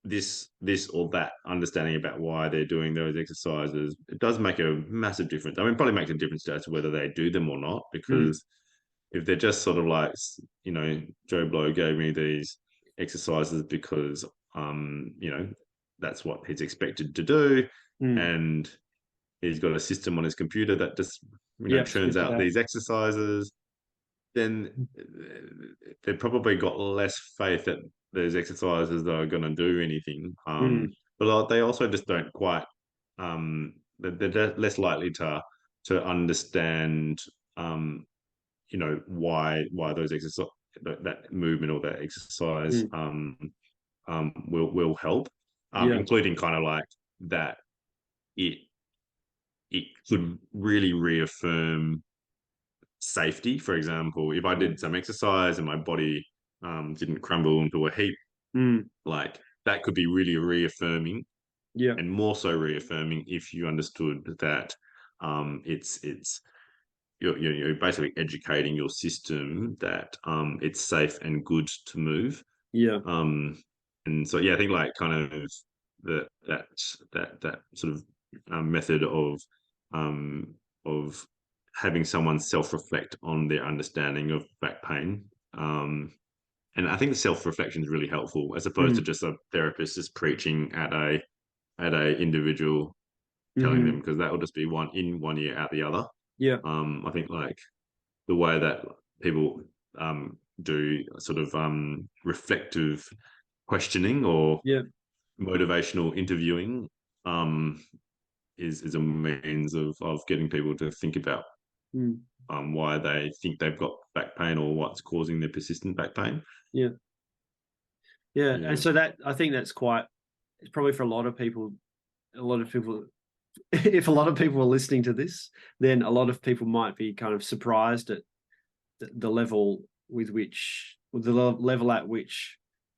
Speaker 2: this or that understanding about why they're doing those exercises, it does make a massive difference. I mean, it probably makes a difference as to whether they do them or not,
Speaker 1: Mm.
Speaker 2: because if they're just sort of like, Joe Blow gave me these exercises because, that's what he's expected to do,
Speaker 1: Mm.
Speaker 2: and he's got a system on his computer that just,
Speaker 1: Yep.
Speaker 2: churns
Speaker 1: Spit it
Speaker 2: out
Speaker 1: out.
Speaker 2: these exercises, then they've probably got less faith that those exercises are going to do anything.
Speaker 1: Mm.
Speaker 2: But they also just don't quite. They're less likely to understand. Why those exercise, that movement or that exercise
Speaker 1: Mm.
Speaker 2: will help,
Speaker 1: Yeah.
Speaker 2: including kind of like that it it could really reaffirm safety. For example, if I did some exercise and my body didn't crumble into a heap,
Speaker 1: Mm.
Speaker 2: like that could be really reaffirming,
Speaker 1: Yeah.
Speaker 2: and more so reaffirming if you understood that it's you're basically educating your system that it's safe and good to move.
Speaker 1: Yeah.
Speaker 2: Um, and so I think like kind of that sort of method of um, of having someone self-reflect on their understanding of back pain. And I think the self-reflection is really helpful, as opposed to just a therapist just preaching at a individual, telling them, because that will just be one in one ear out the other.
Speaker 1: Yeah.
Speaker 2: I think like the way that people do sort of reflective questioning or
Speaker 1: Yeah.
Speaker 2: motivational interviewing is a means of getting people to think about why they think they've got back pain or what's causing their persistent back pain.
Speaker 1: Yeah. Yeah.
Speaker 2: Yeah.
Speaker 1: And so that, I think that's it's probably for a lot of people, if a lot of people are listening to this, then a lot of people might be kind of surprised at the level at which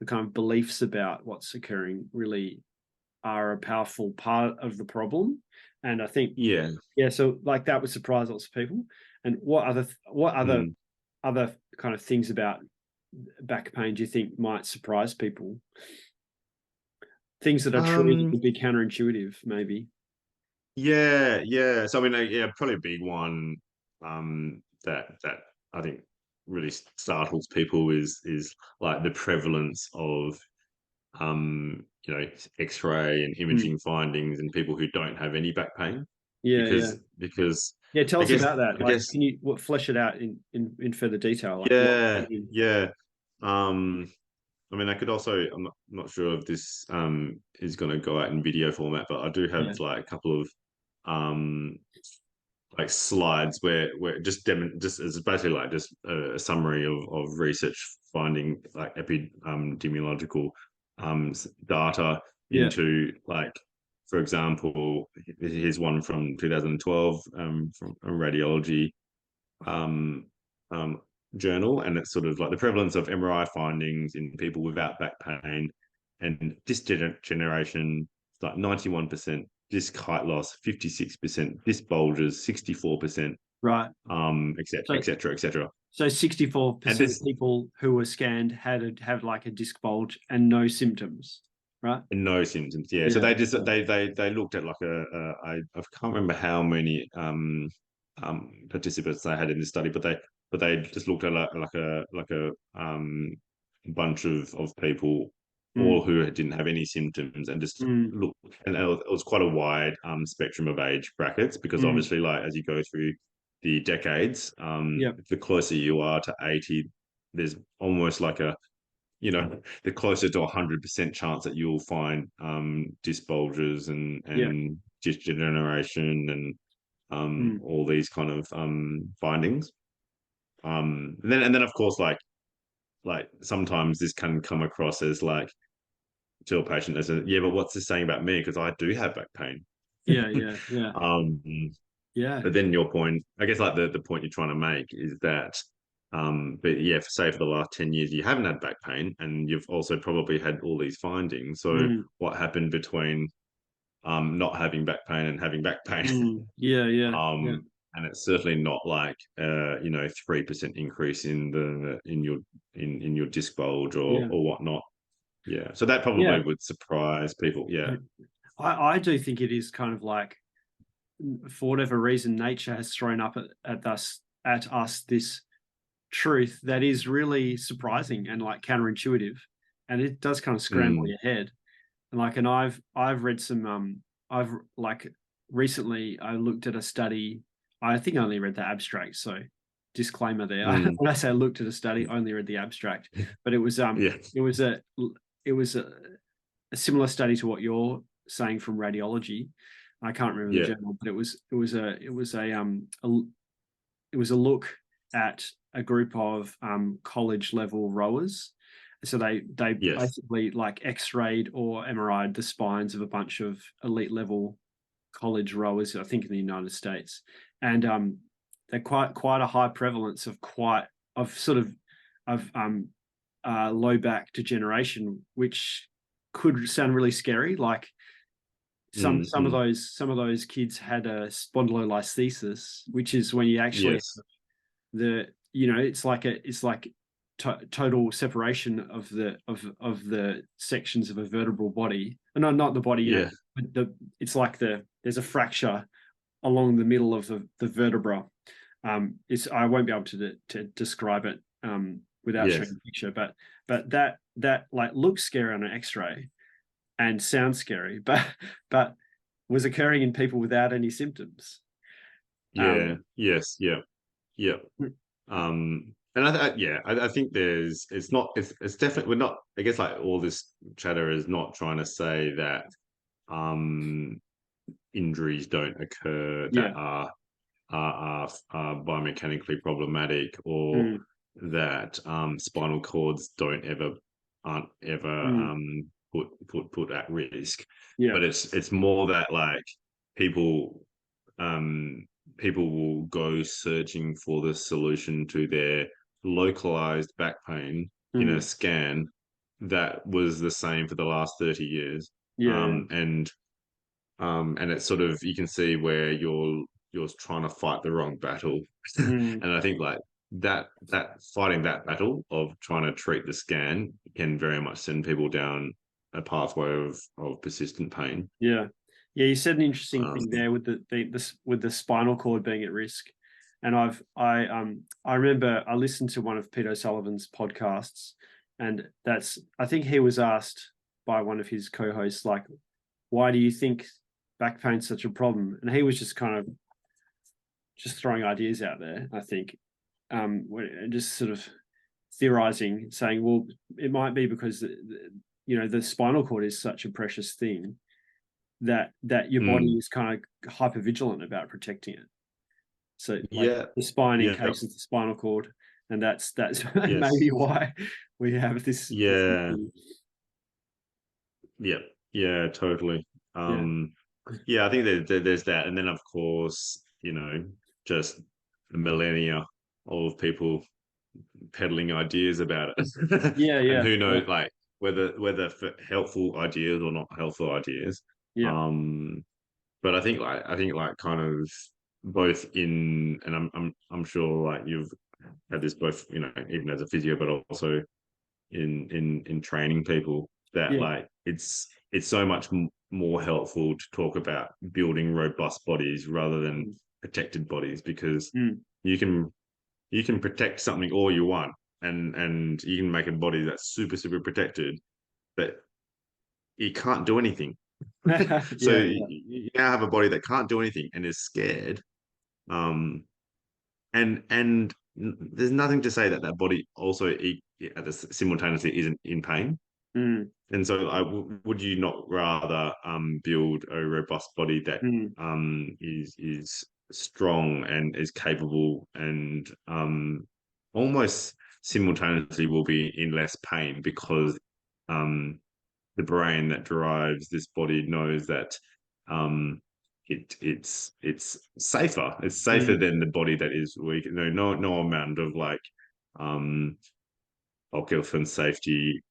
Speaker 1: the kind of beliefs about what's occurring really are a powerful part of the problem. And I think, so like that would surprise lots of people. And what other kind of things about back pain do you think might surprise people? Things that are truly would be counterintuitive, maybe.
Speaker 2: Yeah. So I mean, probably a big one that I think really startles people is like the prevalence of X-ray and imaging findings in people who don't have any back pain. Because
Speaker 1: Tell us about that.
Speaker 2: I
Speaker 1: Like,
Speaker 2: guess
Speaker 1: can you flesh it out in further detail? Like
Speaker 2: yeah. I mean, I could also, I'm not sure if this is going to go out in video format, but I do have like a couple of like slides where just it's basically like just a summary of research finding, like epidemiological data into, like, for example, here's one from 2012 from a radiology journal, and it's sort of like the prevalence of MRI findings in people without back pain and disc degeneration, like 91%, disc height loss 56%, disc bulges 64%,
Speaker 1: right,
Speaker 2: etc.
Speaker 1: So 64% of people who were scanned have like a disc bulge and no symptoms, right?
Speaker 2: No symptoms. Yeah. So they just they looked at like I can't remember how many participants they had in this study, but they just looked at like a bunch of people, all who didn't have any symptoms, and just looked, and it was quite a wide spectrum of age brackets, because obviously, like, as you go through the decades, the closer you are to 80, there's almost like the closer to 100% chance that you'll find disc bulges and disc degeneration and all these kind of findings. And then of course, like sometimes this can come across as like, to a patient as a, but what's this saying about me, because I do have back pain. But then your point, I guess, like the point you're trying to make is that but yeah, say for the last 10 years you haven't had back pain, and you've also probably had all these findings. So what happened between not having back pain and having back pain? And it's certainly not like 3% increase in your disc bulge or whatnot. So that probably would surprise people.
Speaker 1: I do think it is kind of like, for whatever reason, nature has thrown up at us this truth that is really surprising and like counterintuitive, and it does kind of scramble your head. And I've read some I've like recently I looked at a study. I think I only read the abstract, so disclaimer there. When I say I looked at a study, I only read the abstract, but it was it was a similar study to what you're saying from radiology. I can't remember the journal, but it was a look at a group of college level rowers. So they basically like X-rayed or MRI'd the spines of a bunch of elite level college rowers, I think in the United States, and they're quite a high prevalence of low back degeneration, which could sound really scary. Like some of those kids had a spondylolisthesis, which is when you actually it's like total separation of the sections of a vertebral body. No, not the body. But it's like there's a fracture along the middle of the vertebra. I won't be able to describe it without showing
Speaker 2: Yes.
Speaker 1: a picture, but that like looks scary on an X-ray and sounds scary, but was occurring in people without any symptoms.
Speaker 2: Yeah. Yes. Yeah. Yeah. And I think it's definitely, we're not, I guess, like, all this chatter is not trying to say that um injuries don't occur that
Speaker 1: Yeah.
Speaker 2: are biomechanically problematic, or
Speaker 1: Mm,
Speaker 2: that spinal cords aren't ever
Speaker 1: mm,
Speaker 2: put at risk.
Speaker 1: yeah.
Speaker 2: But it's more that, like, people um people will go searching for the solution to their localized back pain in a
Speaker 1: Mm,
Speaker 2: scan that was the same for the last 30 years.
Speaker 1: yeah.
Speaker 2: And it's sort of, you can see where you're trying to fight the wrong battle.
Speaker 1: Mm,
Speaker 2: And I think, like, that fighting that battle of trying to treat the scan can very much send people down a pathway of persistent pain.
Speaker 1: yeah. Yeah. You said an interesting
Speaker 2: um,
Speaker 1: thing there with with the spinal cord being at risk. And I remember I listened to one of Peter Sullivan's podcasts, and I think he was asked by one of his co-hosts, like, why do you think back pain's such a problem? And he was just kind of just throwing ideas out there, I think, just sort of theorizing, saying, well, it might be because the spinal cord is such a precious thing that your body
Speaker 2: mm,
Speaker 1: is kind of hyper vigilant about protecting it. So like
Speaker 2: yeah,
Speaker 1: the spine
Speaker 2: yeah,
Speaker 1: encases the spinal cord, and that's
Speaker 2: yes,
Speaker 1: maybe why we have this
Speaker 2: yeah,
Speaker 1: issue.
Speaker 2: yeah, yeah, totally.
Speaker 1: Yeah,
Speaker 2: Yeah, I think there's that, and then, of course, just the millennia of people peddling ideas about it.
Speaker 1: yeah,
Speaker 2: And
Speaker 1: yeah,
Speaker 2: who
Speaker 1: yeah,
Speaker 2: knows, like, whether for helpful ideas or not helpful ideas.
Speaker 1: yeah.
Speaker 2: um but I think, like, kind of both in, and I'm sure, like, you've had this both, even as a physio, but also in training people, that,
Speaker 1: Yeah.
Speaker 2: like, it's so much more helpful to talk about building robust bodies rather than protected bodies, because
Speaker 1: Mm.
Speaker 2: you can you can protect something all you want, and you can make a body that's super super protected, but it can't do anything. So
Speaker 1: Yeah,
Speaker 2: you now have a body that can't do anything and is scared. Um and there's nothing to say that that body also simultaneously isn't in pain.
Speaker 1: mm,
Speaker 2: And so, would you not rather build a robust body that
Speaker 1: mm,
Speaker 2: is strong and is capable, and almost simultaneously will be in less pain, because um, the brain that drives this body knows that um, it's safer. It's safer
Speaker 1: mm.
Speaker 2: than the body that is weak. No amount of, like, um, occupational and safety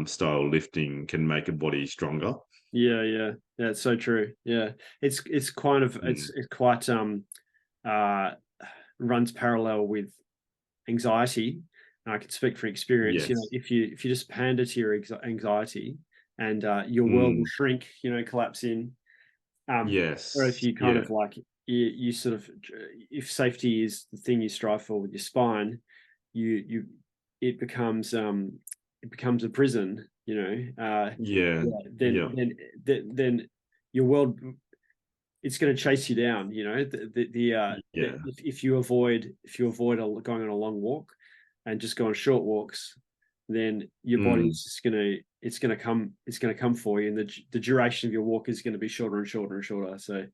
Speaker 2: style lifting can make a body stronger.
Speaker 1: Yeah, yeah, yeah. It's so true. Yeah, it's kind of
Speaker 2: Mm.
Speaker 1: it's quite uh runs parallel with anxiety. And I can speak from experience.
Speaker 2: Yes.
Speaker 1: If you just pander to your anxiety, and your world will
Speaker 2: Mm.
Speaker 1: shrink, collapse in. Or if
Speaker 2: Yes.
Speaker 1: you kind
Speaker 2: Yeah.
Speaker 1: of like you sort of, if safety is the thing you strive for with your spine, you it becomes a prison.
Speaker 2: Yeah.
Speaker 1: Yeah,
Speaker 2: Yeah.
Speaker 1: then your world, it's going to chase you down.
Speaker 2: Yeah.
Speaker 1: If you avoid going on a long walk and just go on short walks, then your
Speaker 2: Mm.
Speaker 1: body's just it's going to come for you, and the duration of your walk is going to be shorter and shorter and shorter. So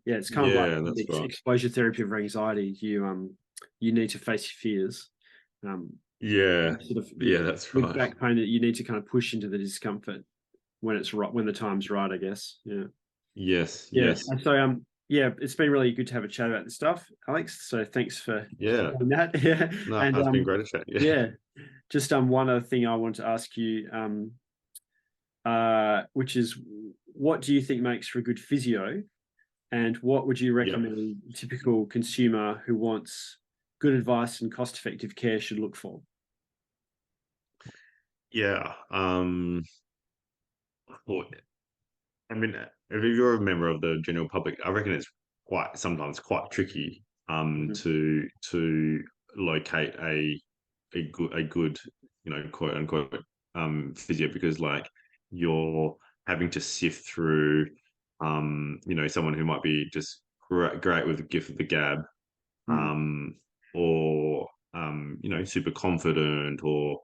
Speaker 1: yeah, it's kind of like
Speaker 2: Yeah.
Speaker 1: the
Speaker 2: That's right.
Speaker 1: exposure therapy of anxiety. You need to face your fears. Um,
Speaker 2: Yeah.
Speaker 1: sort of
Speaker 2: Yeah. That's
Speaker 1: with
Speaker 2: right.
Speaker 1: back pain, that you need to kind of push into the discomfort when it's right, when the time's right, I guess. Yeah.
Speaker 2: Yes.
Speaker 1: Yeah.
Speaker 2: Yes.
Speaker 1: And so yeah, it's been really good to have a chat about this stuff, Alex. So thanks for
Speaker 2: Yeah.
Speaker 1: doing that. Yeah.
Speaker 2: No,
Speaker 1: And
Speaker 2: it's been great to chat. Yeah.
Speaker 1: yeah, just one other thing I want to ask you, which is, what do you think makes for a good physio, and what would you
Speaker 2: Yeah.
Speaker 1: recommend a typical consumer who wants good advice and cost-effective care should look for?
Speaker 2: Yeah. Well, I mean, if you're a member of the general public, I reckon it's sometimes quite tricky
Speaker 1: Mhm.
Speaker 2: to locate a good, quote unquote physio, because like you're having to sift through someone who might be just great with the gift of the gab,
Speaker 1: Mm.
Speaker 2: or super confident, or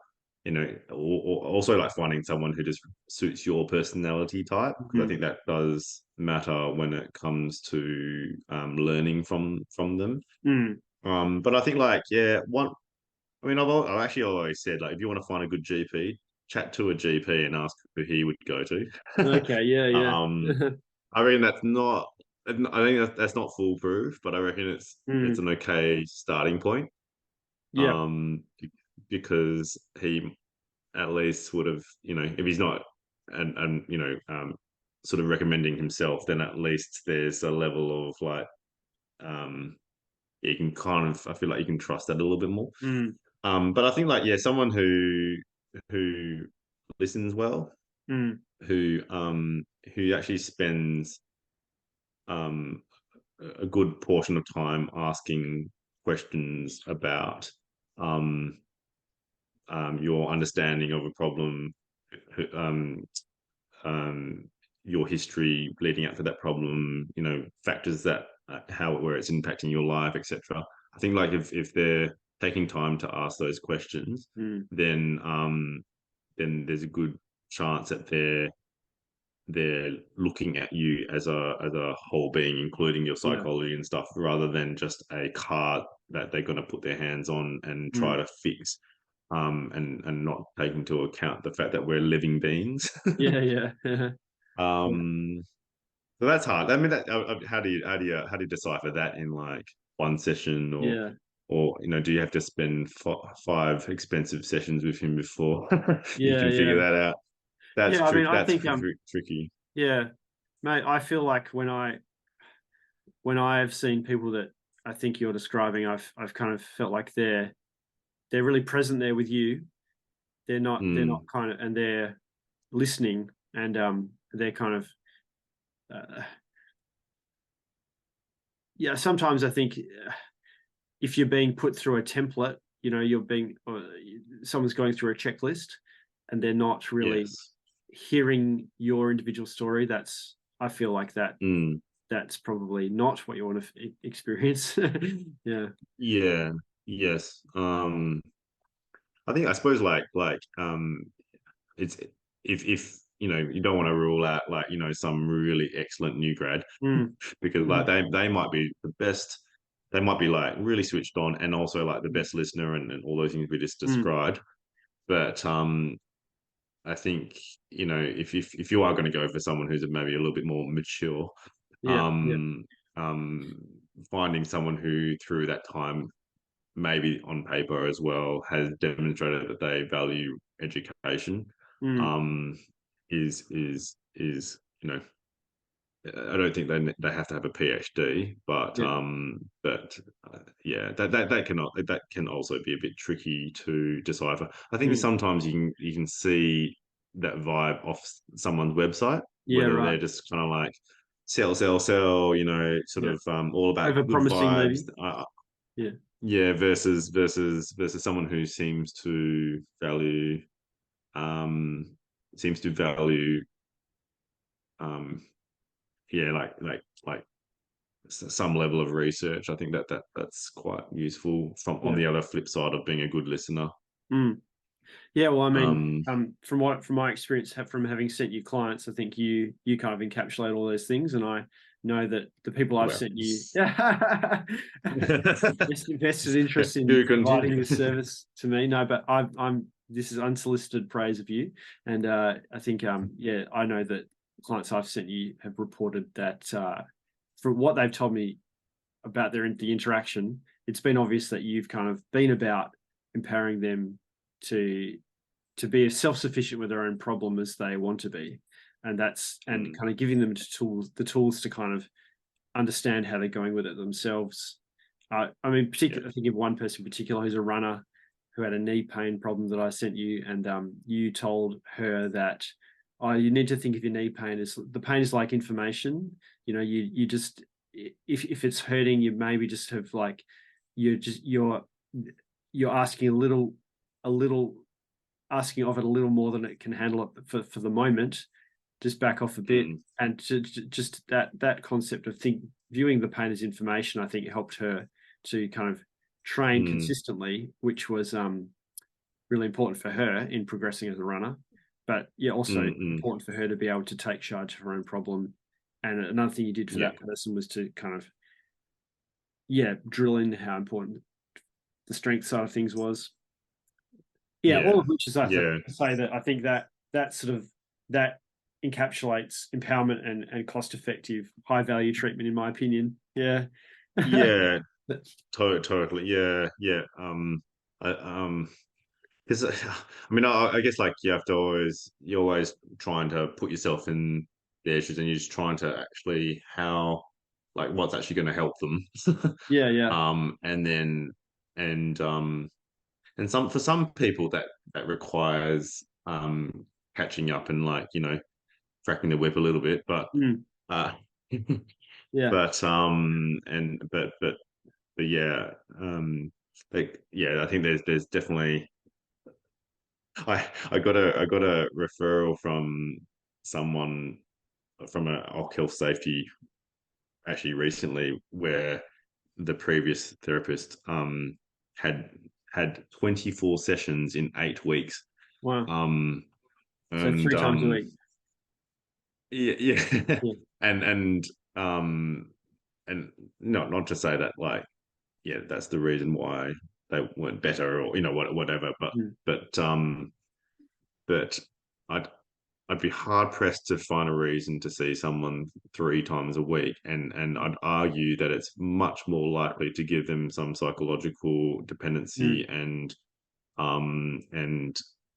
Speaker 2: or also like finding someone who just suits your personality type, because I
Speaker 1: Mhm.
Speaker 2: think that does matter when it comes to learning from them.
Speaker 1: Mm.
Speaker 2: But I think like, yeah, I've actually always said, like, if you want to find a good GP, chat to a GP and ask who he would go to.
Speaker 1: Okay. Yeah. Yeah.
Speaker 2: um I reckon that's not. I think that's not foolproof, but I reckon it's
Speaker 1: Mm.
Speaker 2: an okay starting point.
Speaker 1: Yeah.
Speaker 2: Because he at least would have, if he's not, and sort of recommending himself, then at least there's a level of like, um, you can kind of, I feel like you can trust that a little bit more.
Speaker 1: Mm.
Speaker 2: But I think like, yeah, someone who listens well,
Speaker 1: Mm.
Speaker 2: who actually spends um a good portion of time asking questions about um your understanding of a problem, um, um, your history leading up to that problem, factors that how where it's impacting your life, etc. I think like if they're taking time to ask those questions,
Speaker 1: Mm.
Speaker 2: then there's a good chance that they're looking at you as a whole being, including your
Speaker 1: Yeah.
Speaker 2: psychology and stuff, rather than just a card that they're going to put their hands on and try
Speaker 1: Mm.
Speaker 2: to fix, and not take into account the fact that we're living beings.
Speaker 1: Yeah. Yeah. Yeah.
Speaker 2: um, so that's hard. I mean, how do you decipher that in like one session,
Speaker 1: Yeah.
Speaker 2: or do you have to spend five expensive sessions with him before you
Speaker 1: Yeah.
Speaker 2: can figure
Speaker 1: Yeah.
Speaker 2: that out? That's
Speaker 1: Yeah. I mean,
Speaker 2: trick.
Speaker 1: I
Speaker 2: That's
Speaker 1: think
Speaker 2: tricky.
Speaker 1: yeah, mate. I feel like when I've seen people that I think you're describing, I've kind of felt like they're really present there with you. They're not
Speaker 2: Mm,
Speaker 1: kind of, and they're listening, and they're kind of uh, yeah. Sometimes I think if you're being put through a template, you're being someone's going through a checklist, and they're not really
Speaker 2: yes.
Speaker 1: hearing your individual story. I feel like
Speaker 2: Mm,
Speaker 1: that's probably not what you want to experience. Yeah.
Speaker 2: yeah. Yes. I suppose it's, if you don't want to rule out like some really excellent new grad,
Speaker 1: Mm.
Speaker 2: because like
Speaker 1: Mm.
Speaker 2: they might be the best. They might be like really switched on, and also like the best listener, and all those things we just
Speaker 1: Mm.
Speaker 2: described. But I think if you are going to go for someone who's maybe a little bit more mature,
Speaker 1: Yeah. Yeah.
Speaker 2: um, um, finding someone who through that time, maybe on paper as well, has demonstrated that they value education,
Speaker 1: Mm.
Speaker 2: um, is I don't think they have to have a PhD,
Speaker 1: Yeah.
Speaker 2: but yeah, that can also be a bit tricky to decipher. I think
Speaker 1: Mm.
Speaker 2: sometimes you can see that vibe off someone's website,
Speaker 1: Yeah.
Speaker 2: whether
Speaker 1: Right.
Speaker 2: they're just kind of like sell, sell, sell, sort
Speaker 1: Yeah.
Speaker 2: of all about
Speaker 1: Over
Speaker 2: good
Speaker 1: promising,
Speaker 2: vibes.
Speaker 1: maybe. Yeah.
Speaker 2: Yeah, versus someone who um seems to value um yeah, like some level of research. I think that's quite useful from on
Speaker 1: Yeah.
Speaker 2: the other flip side of being a good listener.
Speaker 1: Mm. Yeah. Well, I mean,
Speaker 2: Um,
Speaker 1: from my experience, from having sent you clients, I think you kind of encapsulate all those things, and I know that the people I've
Speaker 2: well,
Speaker 1: sent you, invested interest in
Speaker 2: do
Speaker 1: providing
Speaker 2: continue.
Speaker 1: this service to me. No, but I'm this is unsolicited praise of you, and I think yeah, I know that clients I've sent you have reported that from what they've told me about the interaction, it's been obvious that you've kind of been about empowering them to be as self-sufficient with their own problem as they want to be, and
Speaker 2: Mm,
Speaker 1: kind of giving them the tools to kind of understand how they're going with it themselves. I mean,
Speaker 2: yeah.
Speaker 1: particularly, I think of one person in particular who's a runner who had a knee pain problem that I sent you, and you told her that, oh, you need to think of your knee pain as the pain is like information. You just if it's hurting, you maybe just have like you're asking a little asking of it a little more than it can handle it for the moment. Just back off a bit, and just that concept of viewing the pain as information, I think helped her to kind of train consistently, which was really important for her in progressing as a runner. But yeah, also important for her to be able to take charge of her own problem. And another thing you did for that person was to kind of drill in how important the strength side of things was. All of which is I say that I think that sort of that encapsulates empowerment and cost-effective, high-value treatment, in my opinion. Yeah.
Speaker 2: Yeah. Totally. Yeah. Yeah. Because I mean, I guess like you're always trying to put yourself in their shoes, and you're just trying to actually what's actually going to help them.
Speaker 1: Yeah.
Speaker 2: And then and for some people that requires catching up and cracking the whip a little bit, but uh
Speaker 1: Yeah.
Speaker 2: but yeah, I think there's definitely I got a referral from someone from an occ health safety actually recently, where the previous therapist had 24 sessions in 8 weeks.
Speaker 1: Wow. So
Speaker 2: And
Speaker 1: 3 times a week.
Speaker 2: yeah. and and not to say that that's the reason why they weren't better, or whatever, but I'd be hard pressed to find a reason to see someone 3 times a week, and I'd argue that it's much more likely to give them some psychological dependency and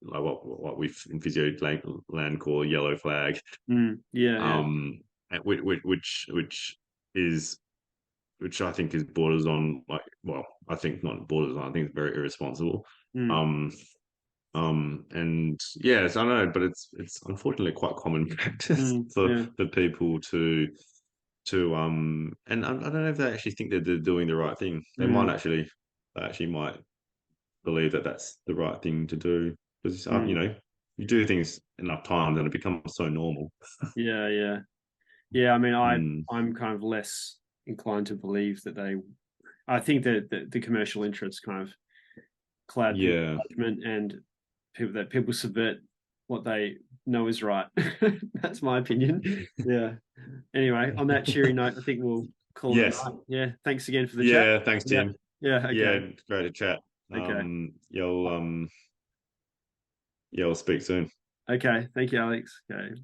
Speaker 2: like what we in physio land call a yellow flag,
Speaker 1: Yeah.
Speaker 2: Which I think is borders on I think not borders on, I think it's very irresponsible. And yes, I know, but it's unfortunately quite common practice for people to and I don't know if they actually think that they're doing the right thing. They actually might believe that that's the right thing to do, because you do things enough times and it becomes so normal.
Speaker 1: Yeah. I mean, I'm kind of less inclined to believe that I think that the commercial interests kind of cloud people's judgment, and people subvert what they know is right. That's my opinion. Yeah. Anyway, on that cheery note, I think we'll call it a night. Yeah. Thanks again for the chat.
Speaker 2: Yeah, thanks, Tim.
Speaker 1: Yeah. Okay.
Speaker 2: Yeah, great to chat.
Speaker 1: Okay.
Speaker 2: We'll speak soon.
Speaker 1: Okay. Thank you, Alex. Okay.